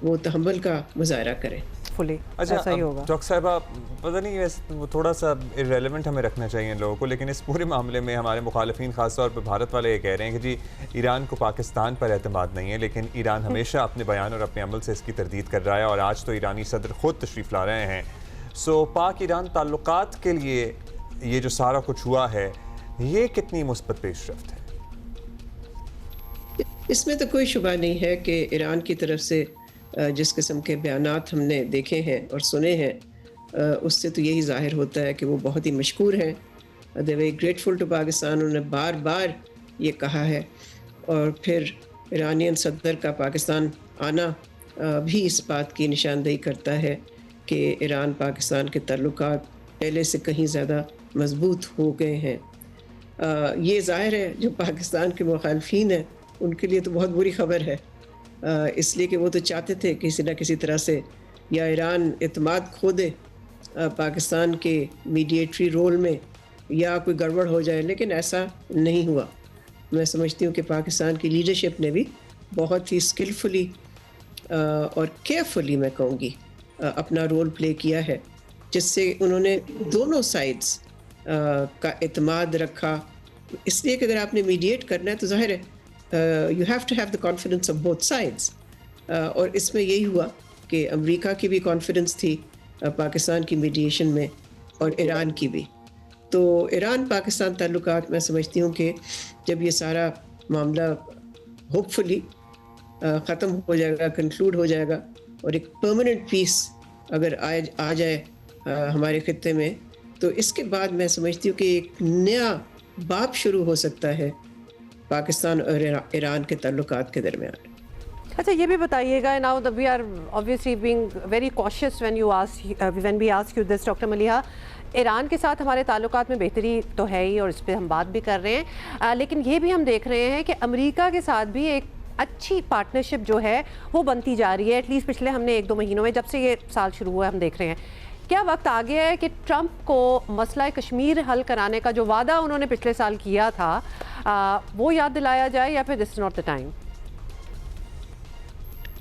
वो तहम्मुल का मुजाहरा करें। फुली अच्छा, ऐसा ही होगा। डॉक्टर साहबा, पता नहीं वैसे वो थोड़ा सा इरेलेवेंट हमें रखना चाहिए इन लोगों को, लेकिन इस पूरे मामले में हमारे मुखालिफिन खासतौर पर भारत वाले ये कह रहे हैं कि जी ईरान को पाकिस्तान पर एतमाद नहीं है, लेकिन ईरान हमेशा अपने बयान और अपने अमल से इसकी तरदीद कर रहा है, और आज तो ईरानी सदर खुद तशरीफ़ ला रहे हैं। सो पाक ईरान ताल्लुकात के लिए ये जो सारा कुछ हुआ है, ये कितनी मुस्बत पेशरफ्त है? इसमें तो कोई शुबा नहीं है कि ईरान की तरफ से जिस किस्म के बयानात हमने देखे हैं और सुने हैं, उससे तो यही ज़ाहिर होता है कि वो बहुत ही मशकूर हैं। दे वे ग्रेटफुल टू पाकिस्तान। उन्होंने बार बार ये कहा है, और फिर ईरानियन सदर का पाकिस्तान आना भी इस बात की निशानदेही करता है कि ईरान पाकिस्तान के ताल्लुकात पहले से कहीं ज़्यादा मजबूत हो गए हैं। ये ज़ाहिर है जो पाकिस्तान के मुखालफीन हैं उनके लिए तो बहुत बुरी खबर है, इसलिए कि वो तो चाहते थे किसी न किसी तरह से या ईरान एतमाद खो दे पाकिस्तान के मीडिएटरी रोल में, या कोई गड़बड़ हो जाए, लेकिन ऐसा नहीं हुआ। मैं समझती हूँ कि पाकिस्तान की लीडरशिप ने भी बहुत ही स्किलफुली और केयरफुली, मैं कहूँगी, अपना रोल प्ले किया है, जिससे उन्होंने दोनों साइड्स का एतमाद रखा। इसलिए कि अगर आपने मीडिएट करना है तो ज़ाहिर है you have to have the confidence of both sides, और इसमें यही हुआ कि अमेरिका की भी कॉन्फिडेंस थी पाकिस्तान की मीडिएशन में, और ईरान की भी। तो ईरान पाकिस्तान ताल्लुकात, मैं समझती हूँ कि जब ये सारा मामला होपफुली ख़त्म हो जाएगा, कंक्लूड हो जाएगा, और एक परमानेंट पीस अगर आ जाए हमारे खित्ते में, तो इसके बाद मैं समझती हूँ कि एक नया बाब शुरू हो सकता है पाकिस्तान और ईरान के ताल्लुकात के दरमियान। अच्छा, ये भी बताइएगा, now we are obviously being very cautious when we ask you this doctor Maliha. Iran के साथ हमारे ताल्लुकात में बेहतरी तो है ही और इस पर हम बात भी कर रहे हैं, लेकिन ये भी हम देख रहे हैं कि अमेरिका के साथ भी एक अच्छी पार्टनरशिप जो है वो बनती जा रही है। एटलीस्ट पिछले हमने 1-2 महीनों में, जब से ये साल शुरू हुआ है, हम देख रहे हैं। क्या वक्त आ गया है कि ट्रंप को मसला कश्मीर हल कराने का जो वादा उन्होंने पिछले साल किया था वो याद दिलाया जाए, या फिर this is not the time?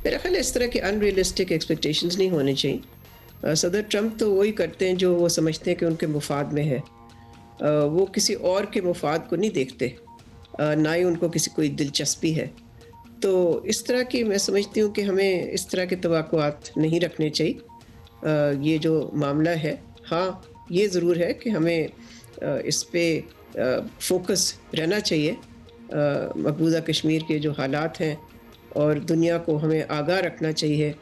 मेरा ख्याल इस तरह के अनरियलिस्टिक एक्सपेक्टेशंस नहीं होने चाहिए। सदर ट्रंप तो वही करते हैं जो वो समझते हैं कि उनके मुफाद में है। वो किसी और के मुफाद को नहीं देखते, ना ही उनको किसी कोई दिलचस्पी है। तो इस तरह की मैं समझती हूँ कि हमें इस तरह के तवक्कुआत नहीं रखने चाहिए। ये जो मामला है, हाँ ये ज़रूर है कि हमें इस पे फोकस रहना चाहिए। मकबूजा कश्मीर के जो हालात हैं और दुनिया को हमें आगाह रखना चाहिए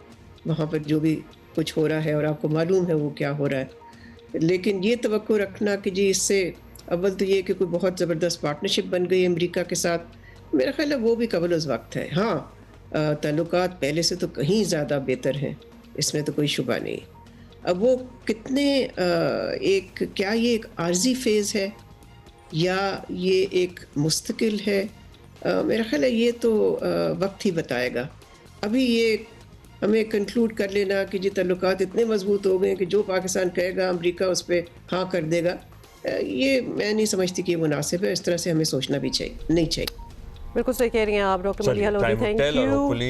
वहाँ पर जो भी कुछ हो रहा है, और आपको मालूम है वो क्या हो रहा है। लेकिन ये तवक्को रखना कि जी इससे अव्वल तो ये कि कोई बहुत ज़बरदस्त पार्टनरशिप बन गई अमेरिका के साथ, मेरा ख्याल है वो भी कबल उस वक्त है। हाँ, ताल्लुकात पहले से तो कहीं ज़्यादा बेहतर हैं, इसमें तो कोई शुबा नहीं। अब वो कितने क्या ये एक आर्जी फेज़ है या ये एक मुस्तकिल है, मेरा ख्याल है ये तो वक्त ही बताएगा। अभी ये हमें कंक्लूड कर लेना कि जी ताल्लुकात इतने मजबूत हो गए कि जो पाकिस्तान कहेगा अमेरिका उस पर हाँ कर देगा, ये मैं नहीं समझती कि ये मुनासिब है। इस तरह से हमें सोचना भी नहीं चाहिए। बिल्कुल सही कह रही हैं आप doctor Maliha Lodhi, thank you.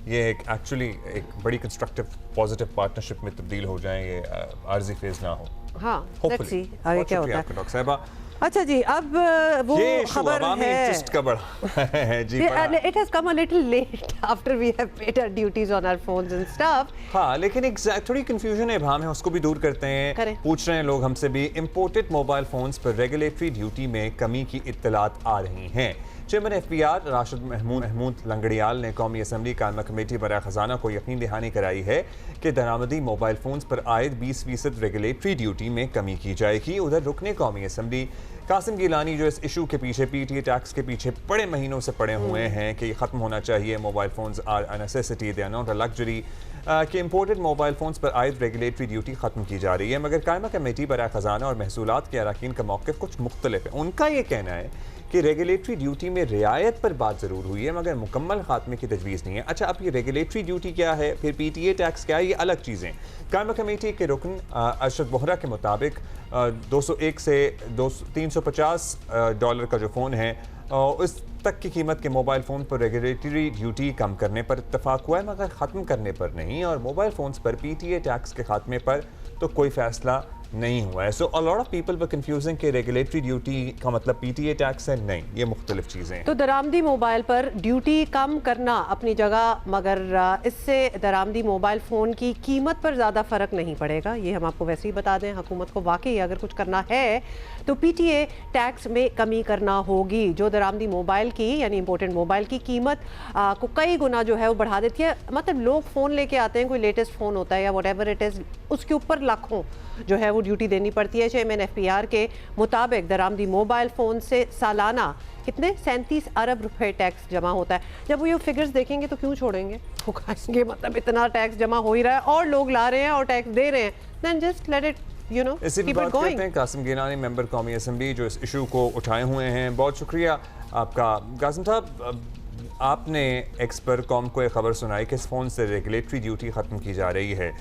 ये एक्चुअली एक बड़ी कंस्ट्रक्टिव पॉजिटिव पार्टनरशिप में तब्दील हो जाए, ये आर्जी फेज ना हो। हाँ, लेट्स सी आगे क्या होता है। डॉक्टर साहिबा, अच्छा जी, अब वो खबर है जी, it has come a little late after we have paid our duties on our phones and stuff. हाँ, लेकिन एक थोड़ी कंफ्यूजन है, भाम है, उसको भी दूर करते हैं। पूछ रहे हैं लोग हमसे भी, इंपोर्टेड मोबाइल फोन्स पर रेगुलेटरी ड्यूटी में कमी की इत्तलात आ रही हैं। चेयरमैन FBR राशिद महमूद लंगड़ियाल ने कौमी असम्बली कायमा कमेटी बराए खजाना को यकीन दहानी कराई है कि दरामदी मोबाइल फोन्स पर आयद 20% रेगुलेटरी ड्यूटी में कमी की जाएगी। उधर रुकने कौमी असम्बली कासिम गिलानी जो इस इशू के पीछे PTA टैक्स के पीछे बड़े महीनों से पड़े हुए हैं कि ये ख़त्म होना चाहिए, mobile phones are a necessity, they are not a luxury, कि इंपोर्टेड मोबाइल फोन्स पर आयद रेगुलेटरी ड्यूटी ख़त्म की जा रही है। मगर कायमा कमेटी बराए खजाना और महसूलात के अरकान का मौक़िफ़ कुछ मुख्तलिफ है। उनका ये कहना है कि रेगुलेटरी ड्यूटी में रियायत पर बात ज़रूर हुई है मगर मुकम्मल खात्मे की तजवीज़ नहीं है। अच्छा, अब ये रेगुलेटरी ड्यूटी क्या है, फिर PTA टैक्स क्या है, ये अलग चीज़ें। कायमा कमेटी के रुकन अरशद बोहरा के मुताबिक 201 से $350 का जो फ़ोन है उस तक की कीमत के मोबाइल फ़ोन पर रेगुलेटरी ड्यूटी कम करने पर इत्तफाक हुआ है मगर ख़त्म करने पर नहीं, और मोबाइल फ़ोन्स पर PTA टैक्स के खात्मे पर तो कोई फ़ैसला नहीं हुआ है। So a lot of people were confusing कि रेगुलेटरी ड्यूटी का मतलब PTA टैक्स है, नहीं, ये मुख्तलिफ चीज़ें हैं। तो दरामदी मोबाइल पर ड्यूटी कम करना अपनी जगह, मगर इससे दरामदी मोबाइल फ़ोन की कीमत पर ज़्यादा फ़र्क नहीं पड़ेगा। ये हम आपको वैसे ही बता दें, हुकूमत को वाकई अगर कुछ करना है तो PTA टैक्स में कमी करना होगी, जो दरामदी मोबाइल की यानी इंपोर्टेड मोबाइल की कीमत को कई गुना जो है वो बढ़ा देती है। मतलब लोग फ़ोन लेके आते हैं, कोई लेटेस्ट फ़ोन होता है या वट एवर इट इज़, उसके ऊपर लाखों जो है वो ड्यूटी देनी पड़ती है। चेयरमैन FBR के मुताबिक दरामदी मोबाइल फ़ोन से सालाना कितने 37 अरब रुपए टैक्स जमा होता है। जब वो ये फिगर्स देखेंगे तो क्यों छोड़ेंगे, वो कहेंगे मतलब इतना टैक्स जमा हो ही रहा है और लोग ला रहे हैं और टैक्स दे रहे हैं, देन जस्ट लेट इट इसी बात करते हैं कासिम गिलानी मेंबर कौमी असम्बली जो इस इशू को उठाए हुए हैं। बहुत शुक्रिया आपका कासिम साहब। आपने एक्स पर कौम को एक खबर सुनाई कि इस फ़ोन से रेगुलेटरी ड्यूटी ख़त्म की जा रही है,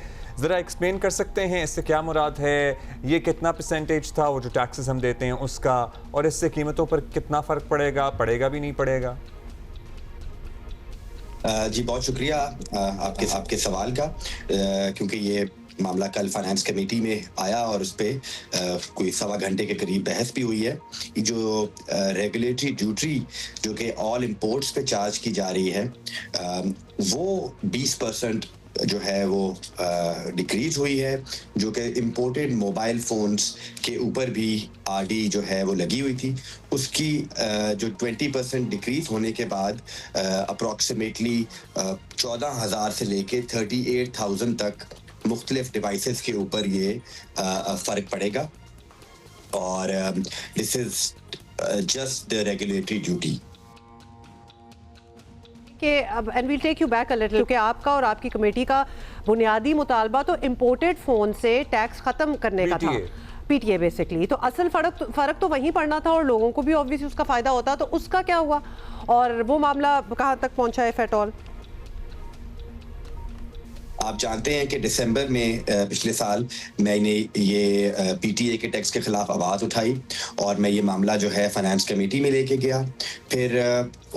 ज़रा एक्सप्लेन कर सकते हैं इससे क्या मुराद है, ये कितना परसेंटेज था वो जो टैक्सेस हम देते हैं उसका, और इससे कीमतों पर कितना फ़र्क पड़ेगा भी नहीं पड़ेगा? जी बहुत शुक्रिया आपके सवाल का, क्योंकि ये मामला कल फाइनेंस कमेटी में आया और उस पर कोई 1.25 घंटे के करीब बहस भी हुई है। जो रेगुलेटरी ड्यूटी जो कि ऑल इंपोर्ट्स पे चार्ज की जा रही है वो 20% जो है वो डिक्रीज हुई है, जो कि इंपोर्टेड मोबाइल फ़ोन्स के ऊपर भी RD जो है वो लगी हुई थी। उसकी जो 20% डिक्रीज होने के बाद अप्रॉक्सीमेटली 14,000 से लेके 38,000 तक मुख्तलिफ डिवाइसेस के ऊपर ये फ़र्क पड़ेगा। और this is just the regulatory duty कि अब and we'll take you back a little, क्योंकि आपका और आपकी कमेटी का बुनियादी मुतालबा तो इंपोर्टेड फ़ोन से टैक्स ख़त्म करने का था, पीटीए बेसिकली। तो असल फ़र्क तो वहीं पड़ना था और लोगों को भी ऑब्वियसली उसका फ़ायदा होता। तो उसका क्या हुआ और वो मामला कहाँ तक पहुँचा, इफ एट ऑल? आप जानते हैं कि दिसंबर में पिछले साल मैंने ये पीटीए के टैक्स के खिलाफ आवाज़ उठाई और मैं ये मामला जो है फाइनेंस कमेटी में लेके गया। फिर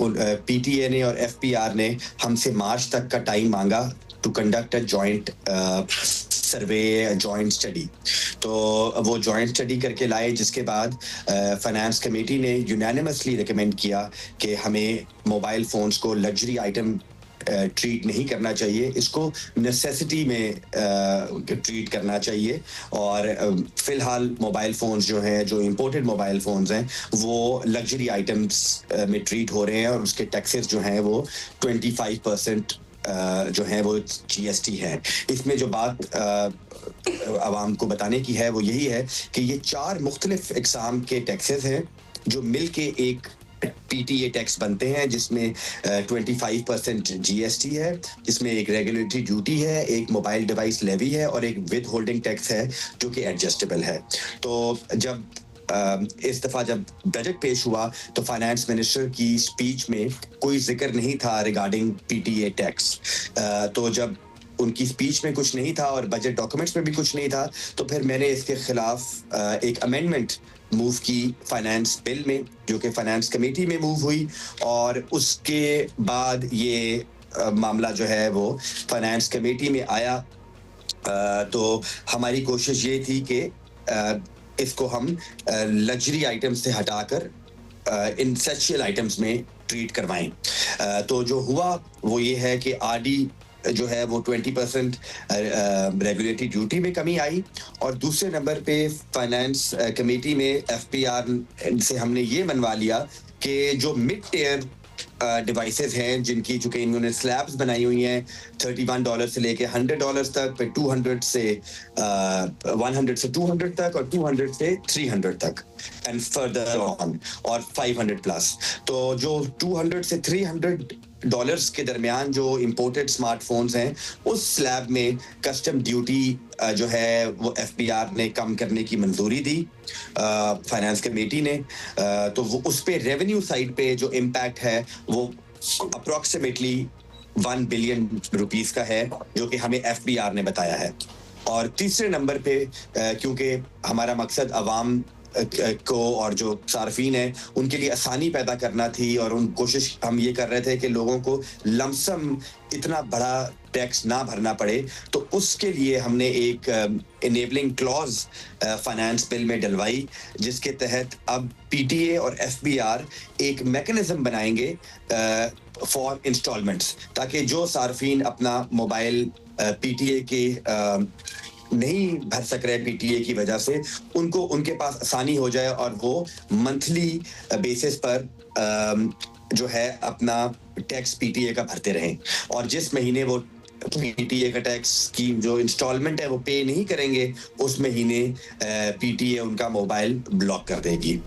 पीटीए ने और एफपीआर ने हमसे मार्च तक का टाइम मांगा to conduct a joint survey, joint study. तो वो जॉइंट स्टडी करके लाए, जिसके बाद फाइनेंस कमेटी ने यूनानिमसली रिकमेंड किया कि हमें मोबाइल फ़ोन्स को लग्जरी आइटम ट्रीट नहीं करना चाहिए, इसको नेसेसिटी में ट्रीट करना चाहिए। और फिलहाल मोबाइल फ़ोन्स जो हैं, जो इंपोर्टेड मोबाइल फ़ोन्स हैं, वो लग्जरी आइटम्स में ट्रीट हो रहे हैं और उसके टैक्सेस जो हैं वो 25% जो हैं वो जीएसटी है। इसमें जो बात आवाम को बताने की है वो यही है कि ये 4 मुख्तलिफ इकसाम के टैक्सेस हैं जो मिल के एक पीटीए टैक्स बनते हैं, जिसमें 25% जीएसटी है, जिसमें एक रेगुलेटरी ड्यूटी है, एक मोबाइल डिवाइस लेवी है और एक विद होल्डिंग टैक्स है जो कि एडजस्टेबल है। तो जब इस दफ़ा जब बजट पेश हुआ तो फाइनेंस मिनिस्टर की स्पीच में कोई जिक्र नहीं था रिगार्डिंग पीटीए टैक्स। तो जब उनकी स्पीच में कुछ नहीं था और बजट डॉक्यूमेंट्स में भी कुछ नहीं था, तो फिर मैंने इसके खिलाफ एक अमेंडमेंट मूव की फाइनेंस बिल में, जो कि फाइनेंस कमेटी में मूव हुई और उसके बाद ये मामला जो है वो फाइनेंस कमेटी में आया। तो हमारी कोशिश ये थी कि इसको हम लग्जरी आइटम्स से हटाकर एसेंशियल आइटम्स में ट्रीट करवाएं। तो जो हुआ वो ये है कि आरडी जो है वो 20% रेगुलेटरी ड्यूटी में कमी आई और दूसरे नंबर पे फाइनेंस कमेटी में एफपीआर से हमने ये मनवा लिया कि जो मिड टियर डिवाइसेस हैं, जिनकी चूंकि इन्होंने स्लैब्स बनाई हुई हैं $31 से लेके $100 तक, फिर 100 से 200 तक और 200 से 300 तक एंड फर्दर ऑन और 500 प्लस। तो जो 200 से $300 के दरमियान जो इंपोर्टेड स्मार्टफोन्स हैं, उस स्लैब में कस्टम ड्यूटी जो है वो एफपीआर ने कम करने की मंजूरी दी फाइनेंस कमेटी ने। तो वो उस पे रेवेन्यू साइड पे जो इम्पैक्ट है वो अप्रोक्सीमेटली 1 बिलियन रुपीस का है, जो कि हमें एफपीआर ने बताया है। और तीसरे नंबर पे क्योंकि हमारा मकसद अवाम को और जो सार्फिन है उनके लिए आसानी पैदा करना थी और उन कोशिश हम ये कर रहे थे कि लोगों को लमसम इतना बड़ा टैक्स ना भरना पड़े, तो उसके लिए हमने एक इनेबलिंग क्लॉज फाइनेंस बिल में डलवाई, जिसके तहत अब पीटीए और एफबीआर एक मैकेनिज्म बनाएंगे फॉर इंस्टॉलमेंट्स, ताकि जो सार्फिन अपना मोबाइल पीटीए के नहीं भर सक रहे पीटीए की वजह से, उनको उनके पास आसानी हो जाए और वो मंथली बेसिस पर जो है अपना टैक्स पीटीए का भरते रहें। और जिस महीने वो पीटीए का टैक्स की जो इंस्टॉलमेंट है वो पे नहीं करेंगे, उस महीने पीटीए उनका मोबाइल ब्लॉक कर देगी।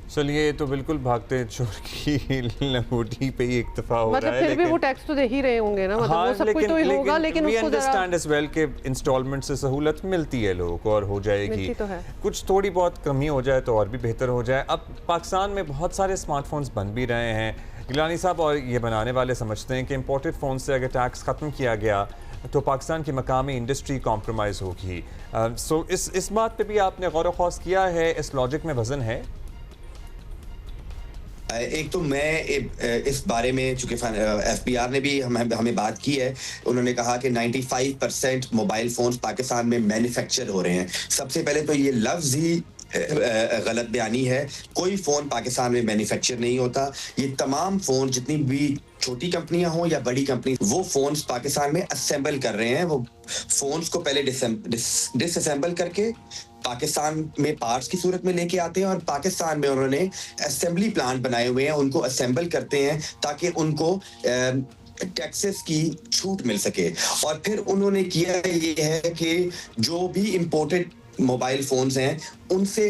चलिए, तो बिल्कुल भागते चोर की लंगोटी पे ही इक्तफा हो रहा है, फिर भी वो टैक्स तो दे ही रहे होंगे ना, मतलब वो सब कुछ तो ही होगा, लेकिन उसको अंडरस्टैंड एज वेल के इंस्टॉलमेंट से सहूलत मिलती है लोगों को और हो जाएगी, तो है। कुछ थोड़ी बहुत कमी हो जाए तो और भी बेहतर हो जाए। अब पाकिस्तान में बहुत सारे स्मार्टफोन्स बन भी रहे हैं गिलानी साहब, और ये बनाने वाले समझते हैं कि इम्पोर्टेड फ़ोन से अगर टैक्स ख़त्म किया गया तो पाकिस्तान की मकामी इंडस्ट्री कॉम्प्रोमाइज़ होगी। सो इस बात पे भी आपने गौर व खौस किया है? इस लॉजिक में वज़न है? एक तो मैं इस बारे में, चूंकि एफबीआर ने भी हमें बात की है, उन्होंने कहा कि 95% मोबाइल फोन्स पाकिस्तान में मैन्युफैक्चर हो रहे हैं। सबसे पहले तो ये लफ्ज़ ही गलत बयानी है। कोई फ़ोन पाकिस्तान में मैन्युफैक्चर नहीं होता। ये तमाम फ़ोन, जितनी भी छोटी कंपनियां हों या बड़ी कंपनी, वो फ़ोन्स पाकिस्तान में असेंबल कर रहे हैं। वो फ़ोन्स को पहले डिसअसेंबल करके पाकिस्तान में पार्ट्स की सूरत में लेके आते हैं और पाकिस्तान में उन्होंने असेंबली प्लांट बनाए हुए हैं, उनको असेंबल करते हैं ताकि उनको टैक्सेस की छूट मिल सके। और फिर उन्होंने किया ये है कि जो भी इंपोर्टेड मोबाइल फोन्स हैं उनसे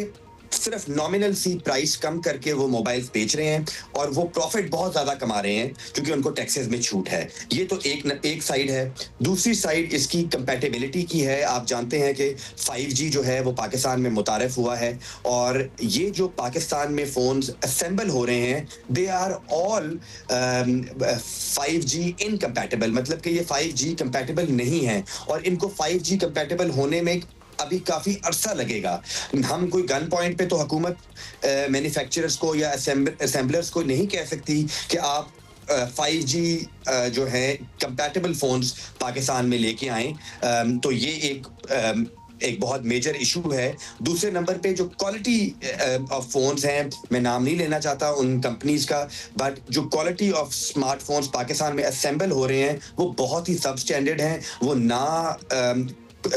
सिर्फ नॉमिनल सी प्राइस कम करके वो मोबाइल्स बेच रहे हैं और वो प्रॉफिट बहुत ज्यादा कमा रहे हैं क्योंकि उनको टैक्सेस में छूट है। ये तो एक साइड है। दूसरी साइड इसकी कंपैटिबिलिटी की है। आप जानते हैं कि 5G जो है वो पाकिस्तान में मुतारिफ हुआ है और ये जो पाकिस्तान में फोन्स असेंबल हो रहे हैं they are all 5G incompatible, मतलब कि ये 5G कंपैटिबल नहीं है और इनको 5G कंपैटिबल होने में अभी काफी अरसा लगेगा। हम कोई गन पॉइंट पे तो हुकूमत मैन्युफैक्चरर्स को या असेंबलर्स को नहीं कह सकती कि आप 5G जो है कंपैटिबल फोन्स पाकिस्तान में लेके आए। तो ये एक बहुत मेजर इशू है। दूसरे नंबर पे जो क्वालिटी ऑफ फोन्स हैं, मैं नाम नहीं लेना चाहता उन कंपनीज का, बट जो क्वालिटी ऑफ स्मार्टफोन्स पाकिस्तान में असेंबल हो रहे हैं वो बहुत ही सब स्टैंडर्ड हैं। वो ना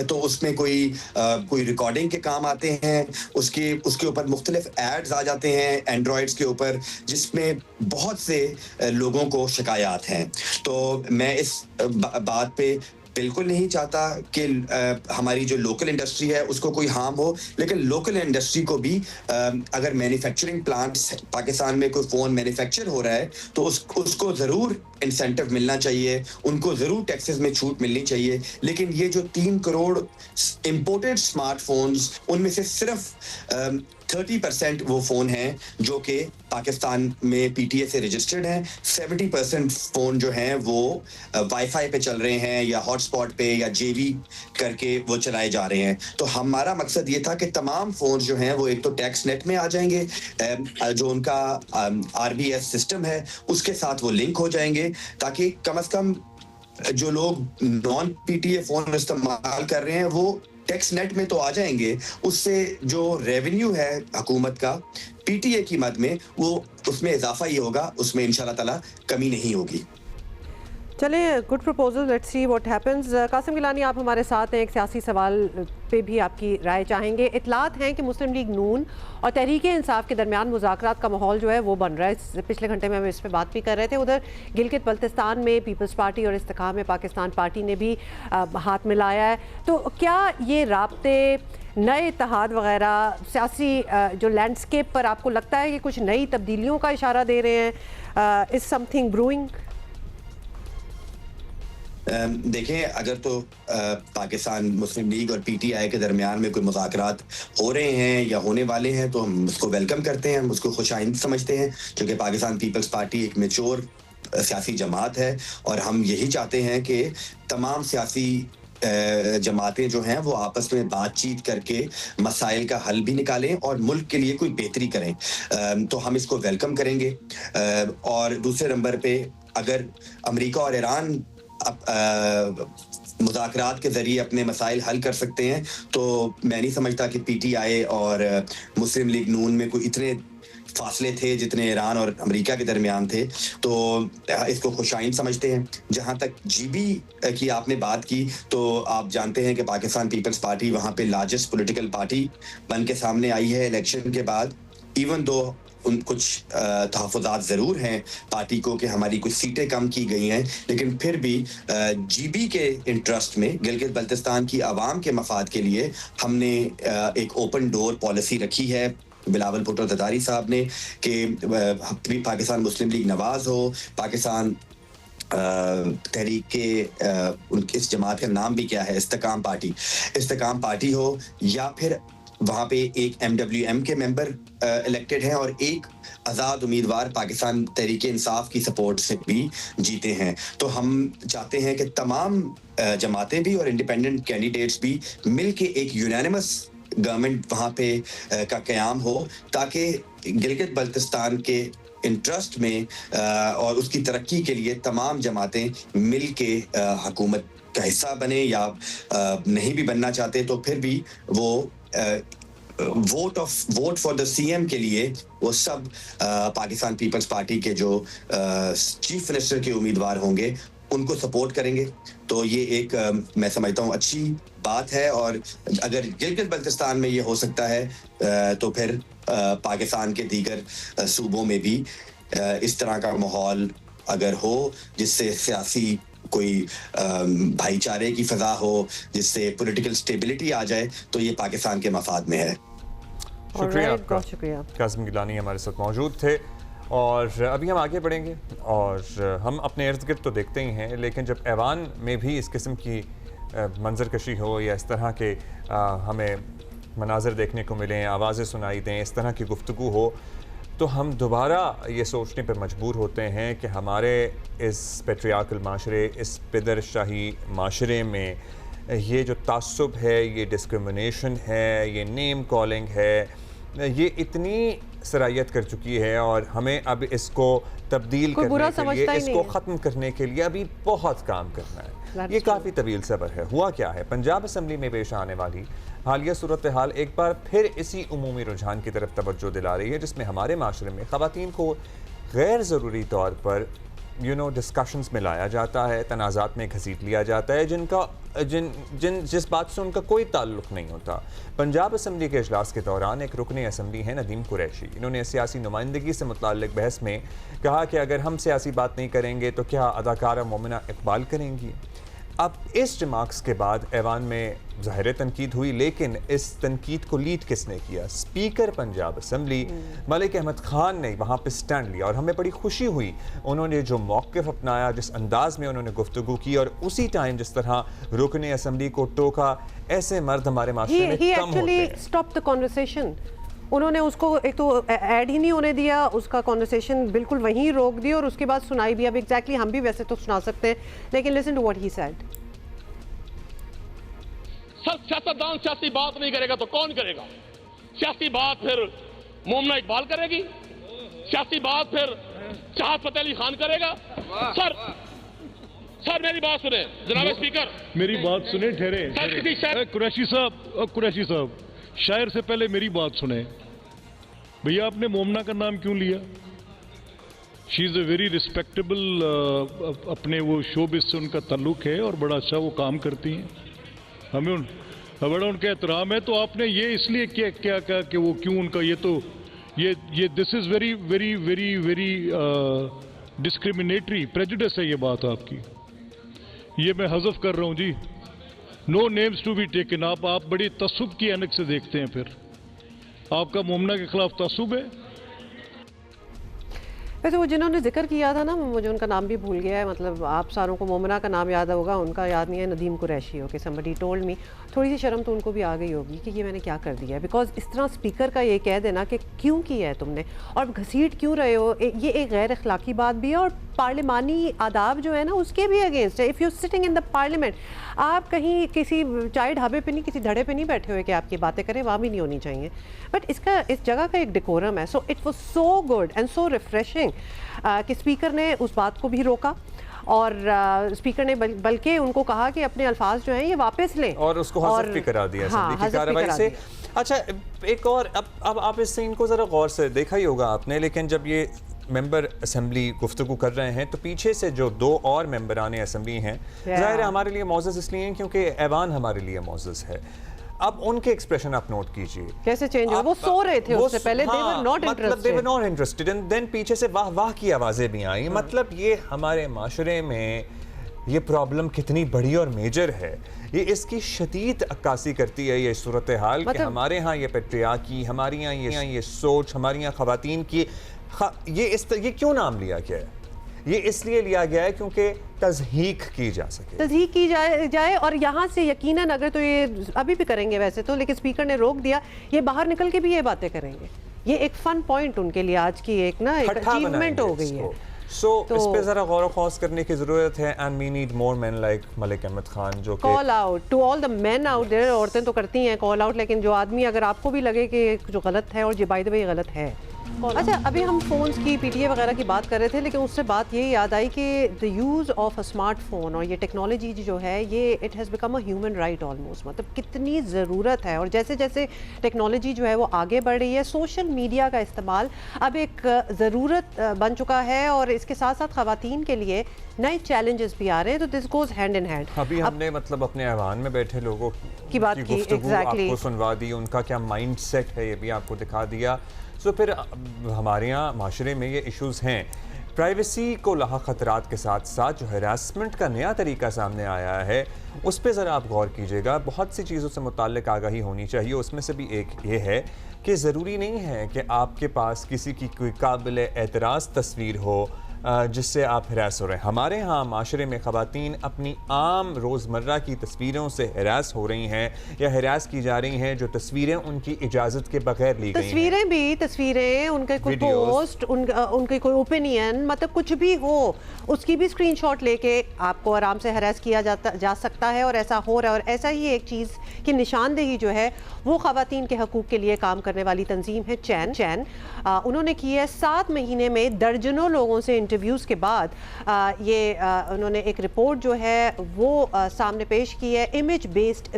तो उसमें कोई रिकॉर्डिंग के काम आते हैं, उसके ऊपर मुख्तलिफ एड्स आ जाते हैं एंड्रॉइड्स के ऊपर जिसमें बहुत से लोगों को शिकायत हैं। तो मैं इस बात पे बिल्कुल नहीं चाहता कि हमारी जो लोकल इंडस्ट्री है उसको कोई हार्म हो, लेकिन लोकल इंडस्ट्री को भी अगर मैन्युफैक्चरिंग प्लांट्स पाकिस्तान में कोई फोन मैन्युफैक्चर हो रहा है तो उसको जरूर इंसेंटिव मिलना चाहिए, उनको जरूर टैक्सेस में छूट मिलनी चाहिए। लेकिन ये जो 3 करोड़ इंपोर्टेड स्मार्टफोन्स, उनमें से सिर्फ 30% वो फोन हैं जो कि पाकिस्तान में PTA से रजिस्टर्ड हैं। 70% फोन जो हैं वो वाईफाई पे चल रहे हैं या हॉटस्पॉट पे या JV करके वो चलाए जा रहे हैं। तो हमारा मकसद ये था कि तमाम फोन जो हैं वो एक तो टैक्स नेट में आ जाएंगे, जो उनका RBS सिस्टम है उसके साथ वो लिंक हो जाएंगे, ताकि कम से कम जो लोग नॉन PTA फोन इस्तेमाल कर रहे हैं वो टैक्स नेट में तो आ जाएंगे। उससे जो रेवेन्यू है हुकूमत का PTA की मद में वो उसमें इजाफा ही होगा, उसमें इंशाल्लाह ताला कमी नहीं होगी। चलें, good proposal, let's see what happens. Qasim Gilani, आप हमारे साथ हैं, एक सियासी सवाल पे भी आपकी राय चाहेंगे। इतलात हैं कि मुस्लिम लीग नून और तहरीक इंसाफ के दरमियान मुज़ाकरात का माहौल जो है वो बन रहा है। पिछले घंटे में हम इस पर बात भी कर रहे थे। उधर गिलगित बल्तिस्तान में पीपल्स पार्टी और इस्तेकाम पाकिस्तान पार्टी ने भी हाथ मिलाया है। तो क्या ये राब्ते, नए इत्तेहाद वगैरह सियासी जो लैंडस्केप पर आपको लगता है कि कुछ नई तब्दीलियों का इशारा दे रहे हैं? Is something brewing? देखें, अगर तो पाकिस्तान मुस्लिम लीग और PTI के दरमियान में कोई मुज़ाकरात हो रहे हैं या होने वाले हैं तो हम उसको वेलकम करते हैं, हम उसको खुशाइंद समझते हैं, क्योंकि पाकिस्तान पीपल्स पार्टी एक मैच्योर सियासी जमात है और हम यही चाहते हैं कि तमाम सियासी जमातें जो हैं वो आपस में बातचीत करके मसाइल का हल भी निकालें और मुल्क के लिए कोई बेहतरी करें। तो हम इसको वेलकम करेंगे। और दूसरे नंबर पे अगर अमेरिका और ईरान मुज़ाकरात के ज़रिए अपने मसाइल हल कर सकते हैं तो मैं नहीं समझता कि PTI और मुस्लिम लीग नून में कोई इतने फासले थे जितने ईरान और अमेरिका के दरमियान थे। तो इसको खुशाइंद समझते हैं। जहां तक GB की आपने बात की तो आप जानते हैं कि पाकिस्तान पीपल्स पार्टी वहां पे लार्जेस्ट पॉलिटिकल पार्टी बन के सामने आई है इलेक्शन के बाद। इवन दो कुछ तहफ़्फ़ुज़ात ज़रूर हैं पार्टी को कि हमारी कुछ सीटें कम की गई हैं, लेकिन फिर भी GB के इंटरेस्ट में, गिलगित बल्तिस्तान की आवाम के मफाद के लिए हमने एक ओपन डोर पॉलिसी रखी है बिलावल भुट्टो ज़रदारी साहब ने कि पाकिस्तान मुस्लिम लीग नवाज हो, पाकिस्तान तहरीक के इस जमात का नाम भी क्या है, इस्तेकाम पार्टी हो, या फिर वहाँ पे एक MWM के मेंबर इलेक्टेड हैं और एक आज़ाद उम्मीदवार पाकिस्तान तहरीक इंसाफ की सपोर्ट से भी जीते हैं। तो हम चाहते हैं कि तमाम जमातें भी और इंडिपेंडेंट कैंडिडेट्स भी मिल के एक यूनानिमस गवर्नमेंट वहाँ पे का क़याम हो, ताकि गिलगित बल्तिस्तान के इंटरेस्ट में और उसकी तरक्की के लिए तमाम जमातें मिल के हुकूमत का हिस्सा बने, या नहीं भी बनना चाहते तो फिर भी वो वोट फॉर द CM के लिए वो सब पाकिस्तान पीपल्स पार्टी के जो चीफ मिनिस्टर के उम्मीदवार होंगे उनको सपोर्ट करेंगे। तो ये एक मैं समझता हूँ अच्छी बात है, और अगर गिलगित बल्तिस्तान में ये हो सकता है तो फिर पाकिस्तान के दीगर सूबों में भी इस तरह का माहौल अगर हो जिससे सियासी कोई भाईचारे की फ़ज़ा हो, जिससे पॉलिटिकल स्टेबिलिटी आ जाए, तो ये पाकिस्तान के मफाद में है। शुक्रिया Alright, आपका। बहुत शुक्रिया। कासिम गिलानी हमारे साथ मौजूद थे। और अभी हम आगे बढ़ेंगे और हम अपने इर्द गिर्द तो देखते ही हैं, लेकिन जब ऐवान में भी इस किस्म की मंजरकशी हो या इस तरह के हमें मनाज़र देखने को मिलें, आवाज़ें सुनाई दें, इस तरह की गुफ्तगू हो, तो हम दोबारा ये सोचने पर मजबूर होते हैं कि हमारे इस पेट्रियार्कल माशरे, इस पिदरशाही माशरे में ये जो तासुब है, ये डिस्क्रिमिनेशन है, ये नेम कॉलिंग है, ये इतनी सरायत कर चुकी है और हमें अब इसको तब्दील करने के लिए, इसको ख़त्म करने के लिए अभी बहुत काम करना है। ये काफ़ी तवील सब्र है। हुआ क्या है, पंजाब असम्बली में पेश आने वाली हालिया सूरत हाल एक बार फिर इसी उमूमी रुझान की तरफ तवज्जो दिला रही है, जिसमें हमारे माशरे में ख़वातीन को गैर ज़रूरी तौर पर डिस्कशंस में लाया जाता है, तनाज़ात में घसीट लिया जाता है, जिस बात से उनका कोई ताल्लुक़ नहीं होता। पंजाब असम्बली के इजलास के दौरान एक रुकन असम्बली है नदीम कुरैशी, इन्होंने सियासी नुमाइंदगी से मुताल्लिक़ बहस में कहा कि अगर हम सियासी बात नहीं करेंगे तो क्या अदाकारा मोमिना इकबाल करेंगी। अब इस रिमार्क्स के बाद ऐवान में ज़ाहिर तनकीद हुई, लेकिन इस तनकीद को लीड किसने किया? स्पीकर पंजाब असम्बली मलिक अहमद खान ने वहाँ पे स्टैंड लिया और हमें बड़ी खुशी हुई उन्होंने जो मौक़िफ़ अपनाया, जिस अंदाज में उन्होंने गुफ्तगू की और उसी टाइम जिस तरह रुकने असम्बली को टोका। ऐसे मर्द हमारे माशरे में कम होते हैं। उन्होंने उसको एक तो ऐड ही नहीं होने दिया, उसका कॉन्वर्सेशन बिल्कुल वहीं रोक दिया और उसके बाद सुनाई भी। अब एग्जैक्टली हम भी वैसे तो सुना सकते हैं, लेकिन listen to what he said. सियासतदान सियासी बात नहीं करेगा तो कौन करेगा? सियासी बात फिर मोमना इकबाल करेगी, सियासी बात फिर चाहत फतेह अली खान करेगा। सर मेरी बात सुने जनाब स्पीकर, मेरी बात सुने। ठहरे कुरैशी साहब, शायर से पहले मेरी बात सुने। भैया आपने मोमना का नाम क्यों लिया? She is a very respectable, अपने वो शोबिस से उनका ताल्लुक है और बड़ा अच्छा वो काम करती हैं, हमें बड़ा उनका एहतराम है। तो आपने ये इसलिए क्या कहा कि वो क्यों उनका ये this is very very very very discriminatory prejudice है ये बात आपकी, ये मैं हज़फ कर रहा हूँ जी। No names to be taken. आप बड़ी तसुब की ऐनक से देखते हैं, फिर आपका मोमना के खिलाफ तसुब है। वैसे वो जिन्होंने जिक्र किया था ना, मुझे उनका नाम भी भूल गया है, मतलब आप सारों को मोमना का नाम याद होगा, उनका याद नहीं है। Nadeem Qureshi. Okay, somebody told me. थोड़ी सी शर्म तो उनको भी आ गई होगी कि ये मैंने क्या कर दिया है, बिकॉज इस तरह स्पीकर का ये कह देना कि क्यों किया है तुमने और घसीट क्यों रहे हो, ये एक गैर अखलाकी बात भी है और पार्लिमानी आदाब जो है ना उसके भी अगेंस्ट है। If you sitting in the parliament, आप कहीं किसी चाय ढाबे पे नहीं, किसी धड़े पे नहीं बैठे हुए कि आपकी बातें करें, वहाँ भी नहीं होनी चाहिए। बट इसका इस जगह का एक डेकोरम है। So it was so good and so refreshing कि स्पीकर ने उस बात को भी रोका और स्पीकर ने बल्कि उनको कहा कि अपने अल्फाज जो हैं ये वापस लें और उसको हज़फ भी करा दिया असेंबली की कार्रवाई से। अच्छा, एक और अब आप इस सीन को ज़रा गौर से देखा ही होगा आपने, लेकिन जब ये मेंबर असेंबली गुफ्तगू कर रहे हैं तो पीछे से जो दो और मेंबरान असेंबली हैं, ज़ाहिर है हमारे लिए मौजज़ इसलिए हैं क्योंकि ऐवान हमारे लिए मौजज़ है। अब उनके एक्सप्रेशन आप नोट कीजिए कैसे चेंज हो। वो सो रहे थे उससे पहले, they were not interested and then पीछे से वाह वाह की आवाज़ें भी आई। मतलब ये हमारे माशरे में ये प्रॉब्लम कितनी बड़ी और मेजर है, ये इसकी शदीद अक्कासी करती है ये सूरत हाल कि हमारे यहाँ ये पेट्रियार्की, हमारे यहाँ ये सोच, हमारे यहाँ ख़वातीन की ये क्यों नाम लिया गया है? ये इसलिए लिया गया है क्योंकि तज़हीक की जा सके, तज़हीक की जाए और यहाँ से यकीनन अगर तो ये अभी भी करेंगे वैसे तो, लेकिन स्पीकर ने रोक दिया, ये बाहर निकल के भी ये बातें करेंगे। ये एक फन पॉइंट उनके लिए आज की एक ना एक अचीवमेंट हो गई है। तो इस पे जरा गौर खौस करने की जरूरत है and we need more men like Malik Ahmad Khan जो call out to all the men out there. औरतें तो करती हैं कॉल आउट, लेकिन जो आदमी अगर आपको भी लगे कि जो गलत है और ये बाय द वे गलत है। अच्छा, अभी हम फ़ोन्स की पीटीए वगैरह की बात कर रहे थे, लेकिन उससे बात ये याद आई कि the use of a smartphone और ये टेक्नोलॉजी जो है ये it has become a human right almost. मतलब कितनी ज़रूरत है और जैसे जैसे टेक्नोलॉजी जो है वो आगे बढ़ रही है, सोशल मीडिया का इस्तेमाल अब एक ज़रूरत बन चुका है और इसके साथ साथ ख़वातीन के लिए नए चैलेंजेस भी आ रहे हैं। तो this goes hand in hand. अभी हमने मतलब अपने ऐवान में बैठे लोगों की बात की, आपको सुनवा दी, उनका क्या माइंड सेट है ये भी आपको दिखा दिया। सो फिर हमारे यहाँ माशरे में ये इश्यूज़ हैं। प्राइवेसी को लाहा ख़तरात के साथ साथ जो हरासमेंट का नया तरीका सामने आया है उस पर ज़रा आप गौर कीजिएगा। बहुत सी चीज़ों से मुताल्लिक़ आगाही होनी चाहिए, उसमें से भी एक ये है कि ज़रूरी नहीं है कि आपके पास किसी की कोई काबिल एतराज़ तस्वीर हो जिससे आप हरास हो रहे हैं। हमारे यहाँ माशरे में ख़वातीन अपनी आम रोज़मर्रा की तस्वीरों से हरास हो रही हैं या हरास की जा रही हैं, जो तस्वीरें उनकी इजाज़त के बगैर ली गई तस्वीरें उनके कोई पोस्ट, उनके कोई ओपिनियन, मतलब कुछ भी हो उसकी भी स्क्रीनशॉट लेके आपको आराम से हरास किया जा सकता है, और ऐसा हो रहा है। और ऐसा ही एक चीज़ की निशानदेही जो है वो ख़वातीन के हकूक़ के लिए काम करने वाली तंजीम है चैन। उन्होंने की है 7 महीने में दर्जनों लोगों से इंटरव्यूज़ के बाद उन्होंने एक रिपोर्ट जो है वो सामने पेश की है, इमेज बेस्ड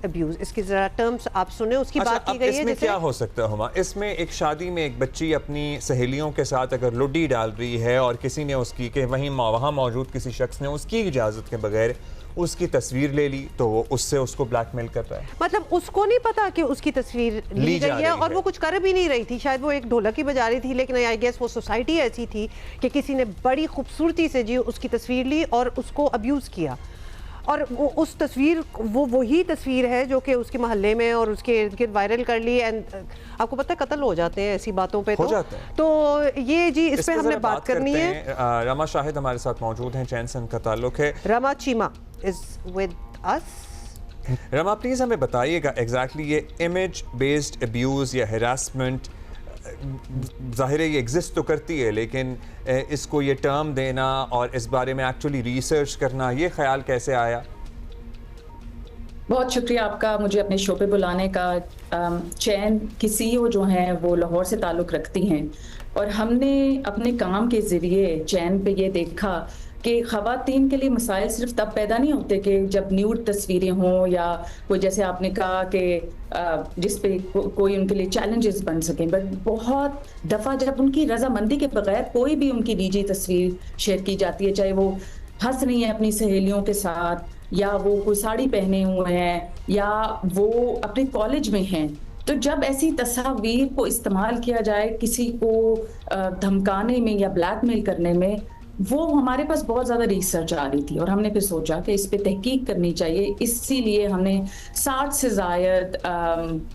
अब्यूज़। इसकी ज़रा टर्म्स आप सुने, उसकी बात की गई है। इसमें क्या हो सकता है हुमा? इसमें एक शादी में एक बच्ची अपनी सहेलियों के साथ अगर लुड्डी डाल रही है और किसी ने उसकी के वहाँ मौजूद किसी शख्स ने उसकी इजाज़त के बगैर उसकी तस्वीर ले ली, तो वो उससे उसको ब्लैकमेल कर रहा है। मतलब उसको नहीं पता कि उसकी तस्वीर ली गई है, और वो कुछ कर भी नहीं रही थी। शायद वो एक ढोलक ही बजा रही थी, लेकिन आई गेस वो सोसाइटी ऐसी थी कि किसी ने बड़ी खूबसूरती से जी उसकी तस्वीर ली और उसको अब्यूज़ किया। और वो उस तस्वीर वो वही तस्वीर है जो कि उसके मोहल्ले में और उसके इर्द गिर्द वायरल कर ली। एंड आपको पता है कत्ल हो जाते हैं ऐसी बातों पे, तो ये जी इस पे हमने बात करनी है। रमा शाहिद हमारे साथ मौजूद हैं, चैन से उनका ताल्लुक है। Rama Cheema is with us. Rama please हमें बताइएगा एग्जैक्टली ये इमेज बेस्ड अब्यूज़ या हैरासमेंट, ज़ाहिर है ये एग्जिस्ट तो करती है, लेकिन इसको ये टर्म देना और इस बारे में एक्चुअली रिसर्च करना, ये ख्याल कैसे आया? बहुत शुक्रिया आपका मुझे अपने शो पे बुलाने का। चैन की CEO जो हैं वो लाहौर से ताल्लुक़ रखती हैं, और हमने अपने काम के ज़रिए चैन पे ये देखा कि ख़वातीन के लिए मसाइल सिर्फ तब पैदा नहीं होते कि जब न्यूड तस्वीरें हों, या कोई जैसे आपने कहा कि जिस पे कोई उनके लिए चैलेंजेस बन सकें, बट बहुत दफ़ा जब उनकी रजामंदी के बगैर कोई भी उनकी निजी तस्वीर शेयर की जाती है, चाहे वो हंस रही हैं अपनी सहेलियों के साथ, या वो कोई साड़ी पहने हुए हैं, या वो अपने कॉलेज में हैं, तो जब ऐसी तस्वीर को इस्तेमाल किया जाए किसी को धमकाने में या ब्लैकमेल करने में, वो हमारे पास बहुत ज़्यादा रिसर्च आ रही थी, और हमने फिर सोचा कि इस पे तहकीक करनी चाहिए। इसीलिए हमने 60 से ज़ायद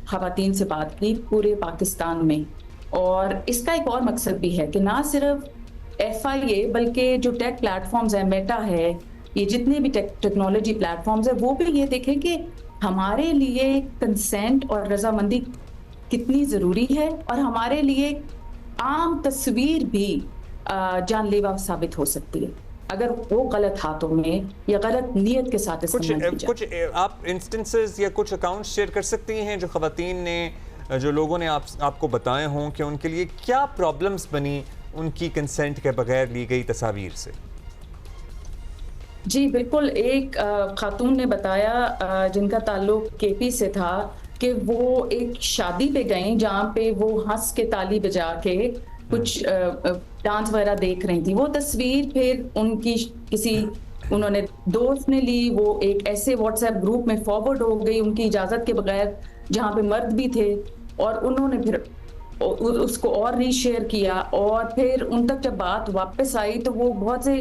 ख़वातीन से बात की पूरे पाकिस्तान में। और इसका एक और मकसद भी है कि ना सिर्फ FIA बल्कि जो टेक प्लेटफॉर्म्स हैं, मेटा है, ये जितने भी टेक्नोलॉजी प्लेटफॉर्म्स हैं, वो भी ये देखें कि हमारे लिए कंसेंट और रजामंदी कितनी ज़रूरी है, और हमारे लिए आम तस्वीर भी जानलेवा साबित हो सकती है अगर वो गलत हाथों में या गलत नीयत के साथ इस्तेमाल कुछ आप इंस्टेंसेस या कुछ अकाउंट शेयर कर सकती हैं जो ख़वातीन ने, जो लोगों ने आपको बताए हों कि उनके लिए क्या प्रॉब्लम्स बनी उनकी कंसेंट के बगैर ली गई तस्वीर से? जी बिल्कुल, एक खातून ने बताया जिनका ताल्लुक KP से था कि वो एक शादी पे गई जहाँ पे वो हंस के ताली बजा के कुछ डांस वगैरह देख रही थी। वो तस्वीर फिर उनकी किसी उन्होंने दोस्त ने ली, वो एक ऐसे WhatsApp ग्रुप में फॉरवर्ड हो गई उनकी इजाज़त के बगैर, जहाँ पे मर्द भी थे, और उन्होंने फिर उसको और रीशेयर किया। और फिर उन तक जब बात वापस आई तो वो बहुत से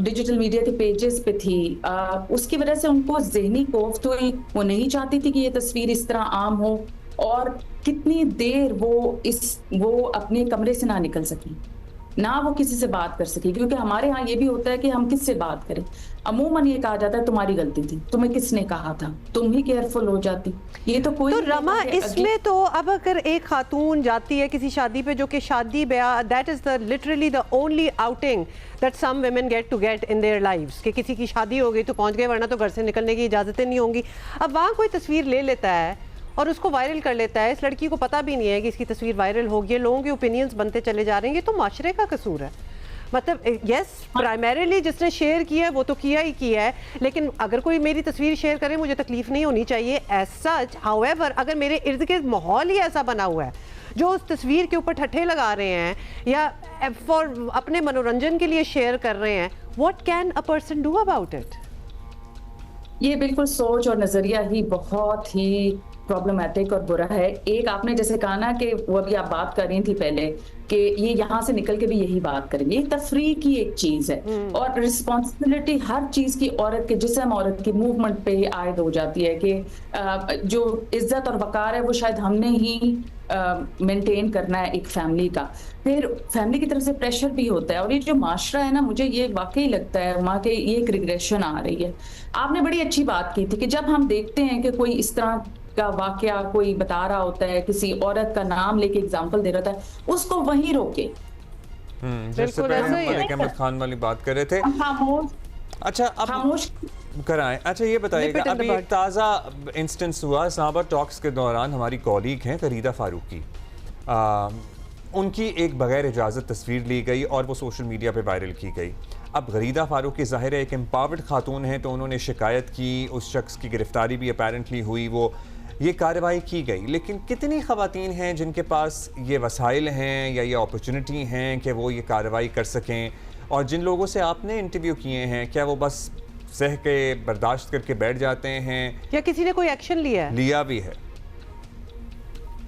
डिजिटल मीडिया के पेजेस पे थी। उसकी वजह से उनको ज़हनी कोफ्त हुई, वो नहीं चाहती थी कि ये तस्वीर इस तरह आम हो, और कितनी देर वो अपने कमरे से ना निकल सकी, ना वो किसी से बात कर सकी। क्योंकि हमारे यहाँ ये भी होता है कि हम किससे बात करें, अमूमन ये कहा जाता है तुम्हारी गलती थी, तुम्हें किसने कहा था, तुम ही केयरफुल हो जाती। ये तो कोई तो रमा इसमें तो अब अगर एक खातून जाती है किसी शादी पे, जो कि शादी ब्याह, that is the literally the only outing that some women get to get in their lives, कि किसी की शादी हो गई तो पहुंच गए, वरना तो घर से निकलने की इजाजतें नहीं होंगी। अब वहाँ कोई तस्वीर ले लेता है और उसको वायरल कर लेता है, इस लड़की को पता भी नहीं है कि इसकी तस्वीर वायरल होगी, लोगों के ओपिनियंस बनते चले जा रहे हैं, ये तो माशरे का कसूर है। मतलब यस, प्राइमरीली जिसने शेयर किया है वो तो किया ही किया है, लेकिन अगर कोई मेरी तस्वीर शेयर करे मुझे तकलीफ नहीं होनी चाहिए एज सच। हाउएवर अगर मेरे इर्द गिर्द माहौल ही ऐसा बना हुआ है जो उस तस्वीर के ऊपर ठट्ठे लगा रहे हैं या फॉर अपने मनोरंजन के लिए शेयर कर रहे हैं, what can a person do about it? ये बिल्कुल सोच और नजरिया ही बहुत ही प्रॉब्लमैटिक और बुरा है। एक आपने जैसे कहा ना कि वो अभी आप बात कर रही थी पहले कि ये यहाँ से निकल के भी यही बात करेंगे, ये तफरीह की एक चीज है और रिस्पॉन्सिबिलिटी हर चीज की औरत के जिस्म, औरत की मूवमेंट पे ही आयद हो जाती है कि जो इज्जत और वकार है वो शायद हमने ही मेंटेन करना है एक फैमिली का। फिर फैमिली की तरफ से प्रेशर भी होता है और ये जो माशरा है ना, मुझे ये वाकई लगता है वहाँ के ये एक रिग्रेशन आ रही है। आपने बड़ी अच्छी बात की थी कि जब हम देखते हैं कि कोई इस तरह का वाकया कोई बता रहा होता है, किसी औरत का नाम लेके एग्जांपल दे रहा था, उसको वहीं रोके। जैसे पहले हम मलिक अहमद खान वाली बात कर रहे थे। अच्छा अब खामोश कराएं। अच्छा ये बताइएगा, अभी एक ताज़ा इंस्टेंस हुआ इस्लामाबाद टॉक्स के दौरान, हमारी कॉलीग हैं फरीदा फारूकी, उनकी एक बगैर इजाज़त तस्वीर ली गई और वो सोशल मीडिया पे वायरल की गई। अब फरीदा फारूकी ज़ाहिर है एक एम्पावर्ड खातून है, तो उन्होंने शिकायत की, उस शख्स की गिरफ्तारी भी अपेरेंटली हुई, वो ये कार्रवाई की गई। लेकिन कितनी ख़वातीन हैं जिनके पास ये वसाइल हैं या ये अपॉर्चुनिटी हैं कि वो ये कार्रवाई कर सकें, और जिन लोगों से आपने इंटरव्यू किए हैं क्या वो बस सह के बर्दाश्त करके बैठ जाते हैं या किसी ने कोई एक्शन लिया है? लिया भी है।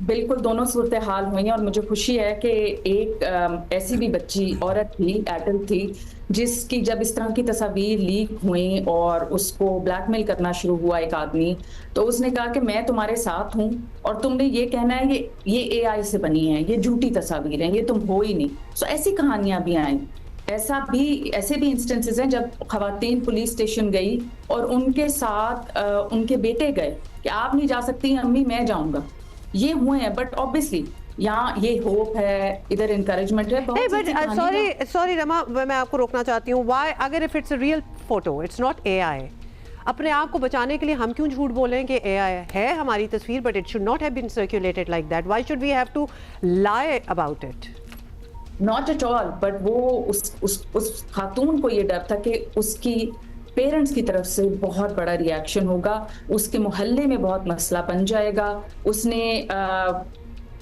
बिल्कुल दोनों सूरत हाल हुई हैं और मुझे खुशी है कि एक ऐसी भी बच्ची औरत थी, एडल्ट थी, जिसकी जब इस तरह की तस्वीर लीक हुई और उसको ब्लैकमेल करना शुरू हुआ एक आदमी, तो उसने कहा कि मैं तुम्हारे साथ हूं और तुमने ये कहना है ये AI से बनी है, ये झूठी तस्वीर है, ये तुम हो ही नहीं। सो ऐसी कहानियां भी आई। ऐसे भी इंस्टेंसेस हैं जब खवातीन पुलिस स्टेशन गई और उनके साथ उनके बेटे गए कि आप नहीं जा सकती अम्मी, मैं जाऊंगा। ये हुए हैं, बट ऑब्वियसली यहाँ ये होप है, इधर इनकरेजमेंट है। नहीं बट सॉरी रमा, मैं आपको रोकना चाहती हूँ। व्हाई, अगर if it's a real photo, it's not AI, अपने आप को बचाने के लिए हम क्यों झूठ बोलें कि AI है हमारी तस्वीर, but it should not have been circulated like that. Why should we have to lie about it? Not at all, but वो उस खातून को ये डर था कि उसकी पेरेंट्स की तरफ से बहुत बड़ा रिएक्शन होगा, उसके मोहल्ले में बहुत मसला बन जाएगा। उसने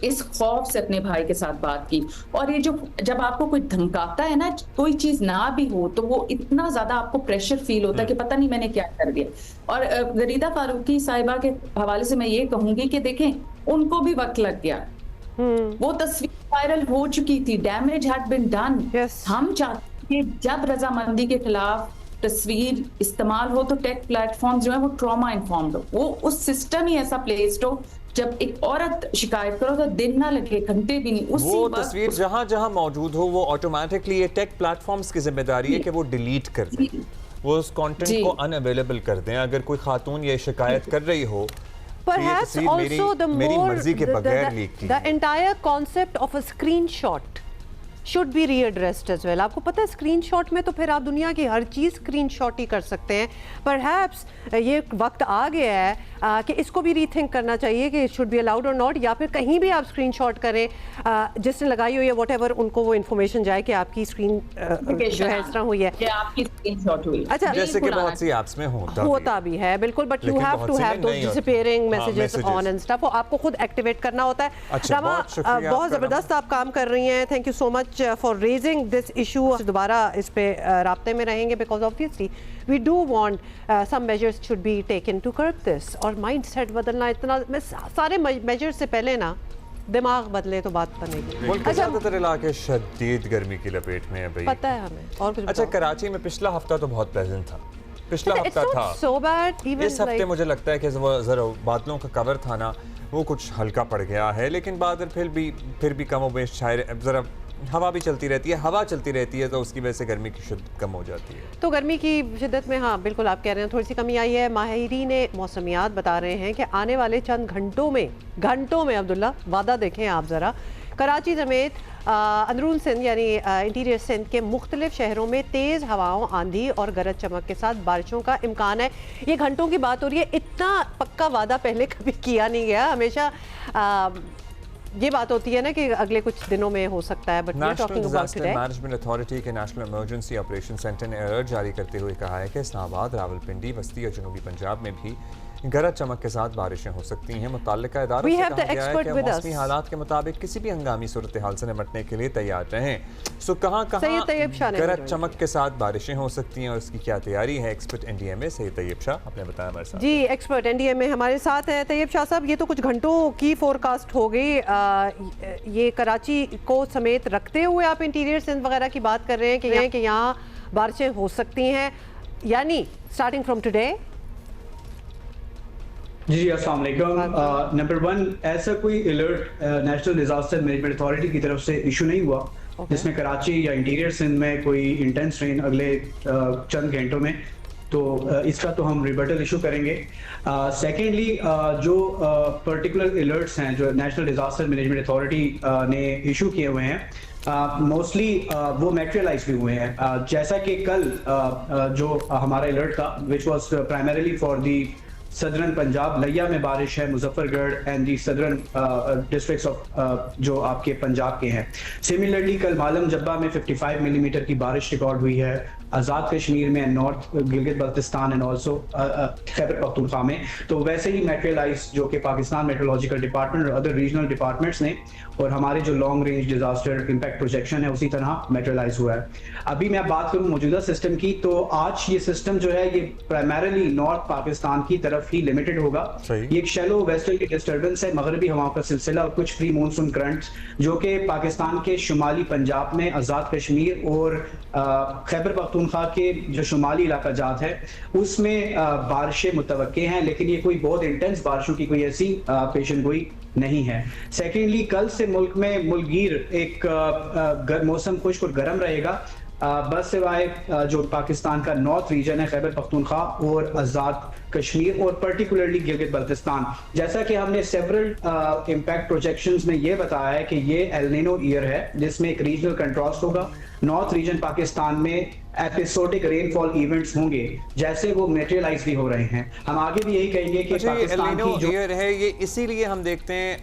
इस खौफ से अपने भाई के साथ बात की। और ये जो जब आपको कोई धमकाता है ना, कोई चीज ना भी हो, तो वो इतना ज्यादा आपको प्रेशर फील होता है कि पता नहीं मैंने क्या कर दिया। और फरीदा फारूकी साहिबा के हवाले से मैं ये कहूंगी कि देखें, उनको भी वक्त लग गया। वो तस्वीर वायरल हो चुकी थी, डैमेज हैड बीन डन। हम चाहते हैं जब रजामंदी के खिलाफ तस्वीर इस्तेमाल हो तो टेक प्लेटफॉर्म जो है वो ट्रॉमा इन्फॉर्म्ड हो, वो उस सिस्टम ही ऐसा प्लेस्ड हो जब एक औरत शिकायत करो तो दिन ना लगे, घंटे भी नहीं, उसी वो तस्वीर जहां जहां मौजूद हो वो ऑटोमेटिकली ये टेक प्लेटफॉर्म्स की जिम्मेदारी है कि वो डिलीट कर दें, वो उस कंटेंट को अनअवेलेबल कर दें। अगर कोई खातून ये शिकायत कर रही हो, Perhaps also मेरी मर्जी के बगैर लीक की। The entire concept of a screenshot should be readdressed as well. आपको पता है स्क्रीनशॉट में तो फिर आप दुनिया की हर चीज़ स्क्रीनशॉट ही कर सकते हैं। Perhaps ये वक्त आ गया है कि इसको भी रीथिंक करना चाहिए कि शुड बी अलाउड और नॉट, या फिर कहीं भी आप स्क्रीनशॉट करें जिसने लगाई हुई है व्हाटएवर, उनको वो इन्फॉर्मेशन जाए कि आपकी स्क्रीन जो है इस तरह हुई है कि आपकी स्क्रीनशॉट हुई। अच्छा, जैसे कि बहुत सी ऐप्स में होता भी है बिल्कुल, but you have to have those disappearing messages on and stuff, वो आपको खुद एक्टिवेट करना होता है। रमा, बहुत ज़बरदस्त आप काम कर रही हैं, thank you so much for raising this issue. दोबारा इस पे राब्ते में रहेंगे because obviously we do want some measures should be taken to curb this। और mindset बदलना, इतना सारे measures से पहले ना दिमाग बदले तो बात बनेगी। मुल्क के ज़्यादातर इलाके शदीद गर्मी की लपेट में है भाई, पता है हमें। और कुछ अच्छा, कराची में पिछला हफ्ता तो बहुत प्लेजेंट था, पिछला हफ्ता था so bad, इस हफ्ते मुझे लगता है कि जरा बादलों का कवर था ना, वो कुछ हल्का पड़ गया है, लेकिन बादल फिर भी कम व बेश शायद जरा हवा भी चलती रहती है, हवा चलती रहती है, तो उसकी वजह से गर्मी की शिद्दत कम हो जाती है। तो गर्मी की शिद्दत में हाँ बिल्कुल आप कह रहे हैं थोड़ी सी कमी आई है। माहिरीन मौसमियात बता रहे हैं कि आने वाले चंद घंटों में अब्दुल्ला वादा देखें आप ज़रा, कराची समेत अंदरून सिंध यानी इंटीरियर सिंध के मुख्तलिफ शहरों में तेज़ हवाओं, आंधी और गरज चमक के साथ बारिशों का इम्कान है। ये घंटों की बात हो रही है, इतना पक्का वादा पहले कभी किया नहीं गया। हमेशा ये बात होती है ना कि अगले कुछ दिनों में हो सकता है, but national disaster management authority के नेशनल इमरजेंसी ऑपरेशन सेंटर ने अलर्ट जारी करते हुए कहा है कि इस्लामाबाद, रावलपिंडी, वस्ती और जनूबी पंजाब में भी गरज चमक के साथ बारिशें हो सकती हैं। मुतल्लिका इदारों से कहा गया है कि मौसमी हालात के मुताबिक किसी भी हंगामी सूरत हाल से निपटने के लिए तैयार रहें। सो कहाँ गरज चमक के साथ बारिशें हो सकती हैं और इसकी क्या तैयारी है? एक्सपर्ट एनडीएमए से तैयब शाह आपने बताया हमारे साथ। जी, एक्सपर्ट एनडीएमए हमारे साथ है। तैयब शाह साहब, ये तो कुछ घंटों की फोरकास्ट हो गई, ये कराची को समेत रखते हुए आप इंटीरियर सिंध वगैरह की बात कर रहे हैं कि यहाँ बारिशें हो सकती हैं, यानी स्टार्टिंग फ्रॉम टुडे? जी अस्सलाम वालेकुम। नंबर 1, ऐसा कोई alert national disaster management authority की तरफ से इशू नहीं हुआ जिसमें कराची या इंटीरियर सिंध में कोई इंटेंस रेन अगले चंद घंटों में, तो इसका तो हम रिबर्टल इशू करेंगे। सेकेंडली, जो पर्टिकुलर अलर्ट्स हैं जो नेशनल डिजास्टर मैनेजमेंट अथॉरिटी ने इशू किए हुए हैं, मोस्टली वो मैटेरियलाइज भी हुए हैं। जैसा कि कल जो हमारा अलर्ट था which was primarily for the southern Punjab, लिया में बारिश है, Muzaffargarh and the southern districts of जो आपके पंजाब के हैं। सिमिलरली कल मालम जब्बा में 55 मिलीमीटर की बारिश रिकॉर्ड हुई है, आज़ाद कश्मीर में, north Gilgit Baltistan and also Khyber Pakhtunkhwa में। तो वैसे ही मैटेरियलाइज जो कि पाकिस्तान मेट्रोलॉजिकल डिपार्टमेंट और अदर रीजनल डिपार्टमेंट्स ने, और हमारे जो long range disaster impact projection है उसी तरह मैटेरियलाइज हुआ है। अभी मैं बात करूं मौजूदा सिस्टम की, तो आज ये सिस्टम जो है ये प्राइमरीली नॉर्थ पाकिस्तान की तरफ ही लिमिटेड होगा। ये एक शैलो वेस्टर्ली डिस्टर्बेंस है, मगरबी हवाओं का सिलसिला और कुछ प्री मानसून करंट्स जो कि पाकिस्तान के शुमाली पंजाब में, आज़ाद कश्मीर और खैबर पख्तूनख्वा के जो शुमाली इलाका जात है उसमें बारिशें मुतवक्के हैं, लेकिन ये कोई बहुत इंटेंस बारिशों की कोई ऐसी पेशन गोई नहीं है। सेकेंडली, कल से मुल्क में मुल्कगीर एक मौसम खुश्क और गर्म रहेगा, बस सिवाय जो पाकिस्तान का नॉर्थ रीजन है, खैबर पख्तूनख्वा और आज़ाद कश्मीर और पर्टिकुलरली गिलगित बल्तिस्तान। जैसा कि हमने सेवरल इम्पैक्ट प्रोजेक्शंस में ये बताया है कि ये एल नीनो ईयर है जिसमें एक रीजनल कंट्रास्ट होगा। नॉर्थ रीजन पाकिस्तान में एपिसोडिक रेनफॉल इवेंट्स होंगे जैसे वो मटेरियलाइज भी हो रहे हैं। हम आगे भी यही कहेंगे कि पाकिस्तान की जो ईयर है ये इसीलिए हम देखते हैं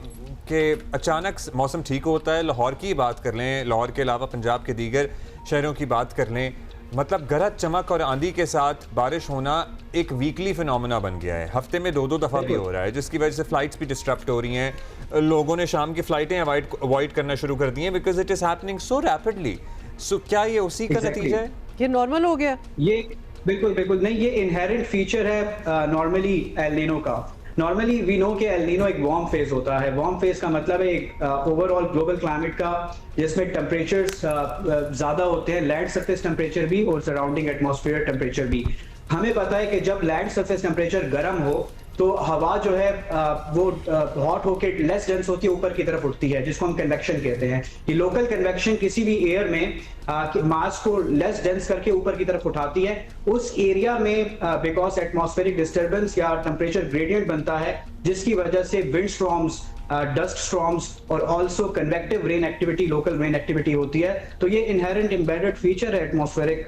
कि अचानक मौसम ठीक होता है। लाहौर की बात कर लें, लाहौर के अलावा पंजाब के दीगर शहरों की बात कर लें, मतलब गरज चमक और आंधी के साथ बारिश होना एक वीकली फिनोमेना बन गया है। हफ्ते में 2-2 दफ़ा भी हो रहा है, जिसकी वजह से फ्लाइट्स भी डिस्टर्ब हो रही हैं। लोगों ने शाम की फ्लाइटें अवॉइड करना शुरू कर दी हैं because it is happening so rapidly. So क्या ये उसी का नतीजा है? ये नॉर्मल हो गया? ये बिल्कुल नहीं, ये इनहेरेंट फीचर है नॉर्मली एल नीनो का। नॉर्मली वी नो कि एल नीनो एक वार्म फेज होता है। वार्म फेज का मतलब है एक ओवरऑल ग्लोबल क्लाइमेट का जिसमें टेम्परेचर्स ज़्यादा होते हैं, लैंड सरफेस टेम्परेचर भी और सराउंडिंग एटमॉस्फेयर टेम्परेचर भी। हमें पता है कि जब लैंड सरफेस टेम्परेचर गर्म हो तो हवा जो है वो हॉट होकर लेस डेंस होती है, ऊपर की तरफ उठती है, जिसको हम कन्वेक्शन कहते हैं। ये लोकल कन्वेक्शन किसी भी एयर में मास को लेस डेंस करके ऊपर की तरफ उठाती है। उस एरिया में बिकॉज एटमॉस्फेरिक डिस्टर्बेंस या टेम्परेचर ग्रेडियंट बनता है जिसकी वजह से विंड स्टॉर्म्स, डस्ट स्टॉर्म्स और also convective rain activity, local rain activity होती है। तो ये इनहेरेंट एम्बेडेड फीचर है atmospheric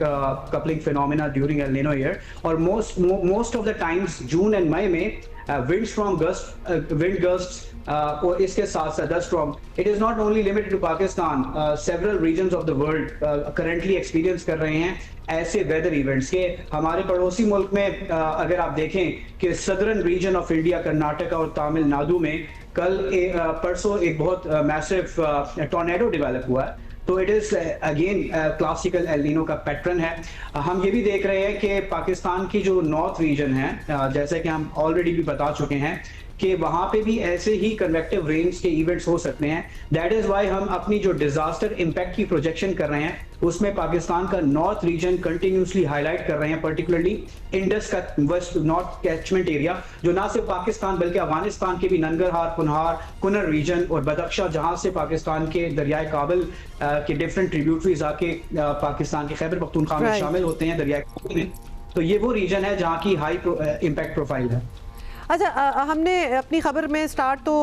coupling phenomena during El Nino year. और most of the times June and May में विंड स्टॉर्म विंड गस्ट्स और इसके साथ साथ dust storm, it is not only limited to Pakistan, several regions of the world currently experience कर रहे हैं ऐसे वेदर इवेंट्स के। हमारे पड़ोसी मुल्क में अगर आप देखें कि southern reason of India, Karnataka और तमिलनाडु में कल परसों एक बहुत मैसिव टॉर्नेडो डेवलप हुआ है। तो it is again classical El Nino का पैटर्न है। हम ये भी देख रहे हैं कि पाकिस्तान की जो नॉर्थ रीजन है, जैसे कि हम ऑलरेडी भी बता चुके हैं कि वहां पे भी ऐसे ही कन्वेक्टिव रेन्स के इवेंट्स हो सकते हैं। दैट इज वाई हम अपनी जो डिजास्टर इम्पैक्ट की प्रोजेक्शन कर रहे हैं उसमें पाकिस्तान का नॉर्थ रीजन कंटिन्यूसली हाईलाइट कर रहे हैं, पर्टिकुलरली इंडस का वेस्ट नॉर्थ कैचमेंट एरिया, जो ना सिर्फ पाकिस्तान बल्कि अफगानिस्तान के भी नंगरहार, कुनर रीजन और बदख्शा, जहां से पाकिस्तान के दरियाए काबल के डिफरेंट ट्रिब्यूटरीज आके पाकिस्तान के खैबर पख्तूनख्वा में शामिल होते हैं दरियाए काबल में। तो ये वो रीजन है जहाँ की हाई इम्पैक्ट प्रोफाइल है। अच्छा, हमने अपनी खबर में स्टार्ट तो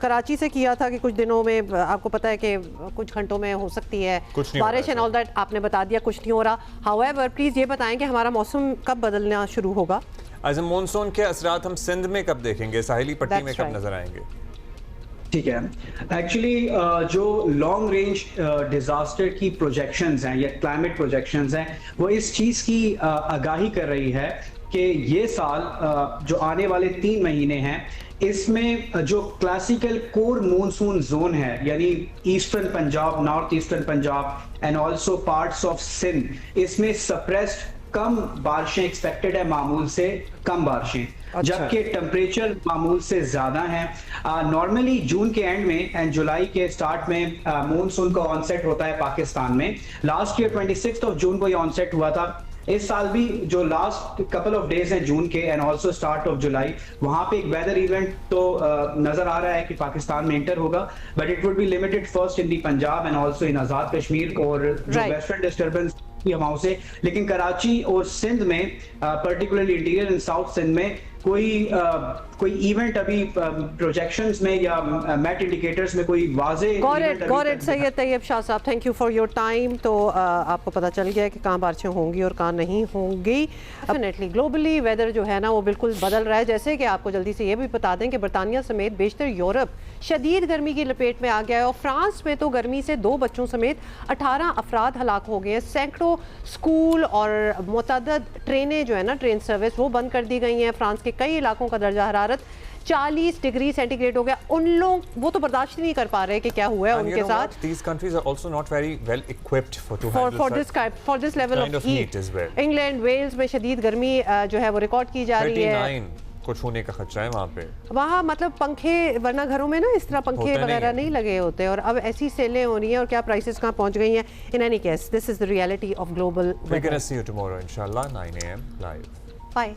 कराची से किया था कि कुछ दिनों में आपको पता है कि कुछ घंटों में हो सकती है बारिश एंड ऑल दैट, आपने बता दिया कुछ नहीं हो रहा। हाउएवर प्लीज़ ये बताएं कि हमारा मौसम कब बदलना शुरू होगा? आज़म, मॉनसून के असरात हम सिंध में कब देखेंगे, साहिली पट्टी में कब नजर आएंगे? ठीक है, एक्चुअली जो लॉन्ग रेंज डिजास्टर की प्रोजेक्शंस हैं या क्लाइमेट प्रोजेक्शंस हैं वो इस चीज़ की आगाही कर रही है कि ये साल जो आने वाले 3 महीने हैं इसमें जो क्लासिकल कोर मॉनसून जोन है यानी eastern Punjab, north eastern Punjab and also parts of Sindh, इसमें सप्रेस्ड कम बारिशें एक्सपेक्टेड है, मामूल से कम बारिशें। जबकि टेम्परेचर मामूल से ज्यादा है। नॉर्मली जून के एंड में एंड जुलाई के स्टार्ट में मॉनसून का ऑनसेट होता है पाकिस्तान में। लास्ट ईयर 26 जून को ये ऑनसेट हुआ था। इस साल भी जो लास्ट कपल ऑफ डेज हैं जून के and also start of July, वहां पे एक वेदर इवेंट तो नजर आ रहा है कि पाकिस्तान में एंटर होगा, but it would be limited first in the Punjab and also in Azad Kashmir और जो वेस्टर्न डिस्टर्बेंस की हवाओं से। लेकिन कराची और सिंध में particularly interior and south Sindh में कोई इवेंट अभी प्रोजेक्शंस में या मैट इंडिकेटर्स में कोई वाज़े गॉट इट सैयद तैयब शाह साहब, thank you for your time. तो आपको पता चल गया कि कहाँ बारिशें होंगी और कहाँ नहीं होंगी। डेफिनेटली ग्लोबली वेदर जो है ना वो बिल्कुल बदल रहा है। जैसे कि आपको जल्दी से ये भी बता दें कि बरतानिया समेत बेशतर यूरोप शदीद गर्मी की लपेट में आ गया है और फ्रांस में तो गर्मी से 2 बच्चों समेत 18 अफराद हलाक हो गए हैं। सैकड़ों स्कूल और मुतअद्दिद ट्रेनें जो है ना, ट्रेन सर्विस वो बंद कर दी गई हैं। फ्रांस के कई इलाकों का दर्जा हरारत 40 डिग्री सेंटीग्रेड हो गया। उन लोग वो तो बर्दाश्त नहीं कर पा रहे कि क्या हुआ है उनके साथ। These countries are also not very well equipped for this level of heat as well. England, Wales में शदीद गर्मी जो है वो रिकॉर्ड की जा रही है। कुछ होने का खतरा है वहाँ पे। वहाँ मतलब पंखे, वरना घरों में ना इस तरह पंखे वगैरह नहीं लगे होते और अब ऐसी सेलें हो रही हैं और क्या प्राइसेस कहाँ पहुँच गई हैं। In any case this is the reality of global. We're gonna see you tomorrow inshallah 9 AM live. Bye.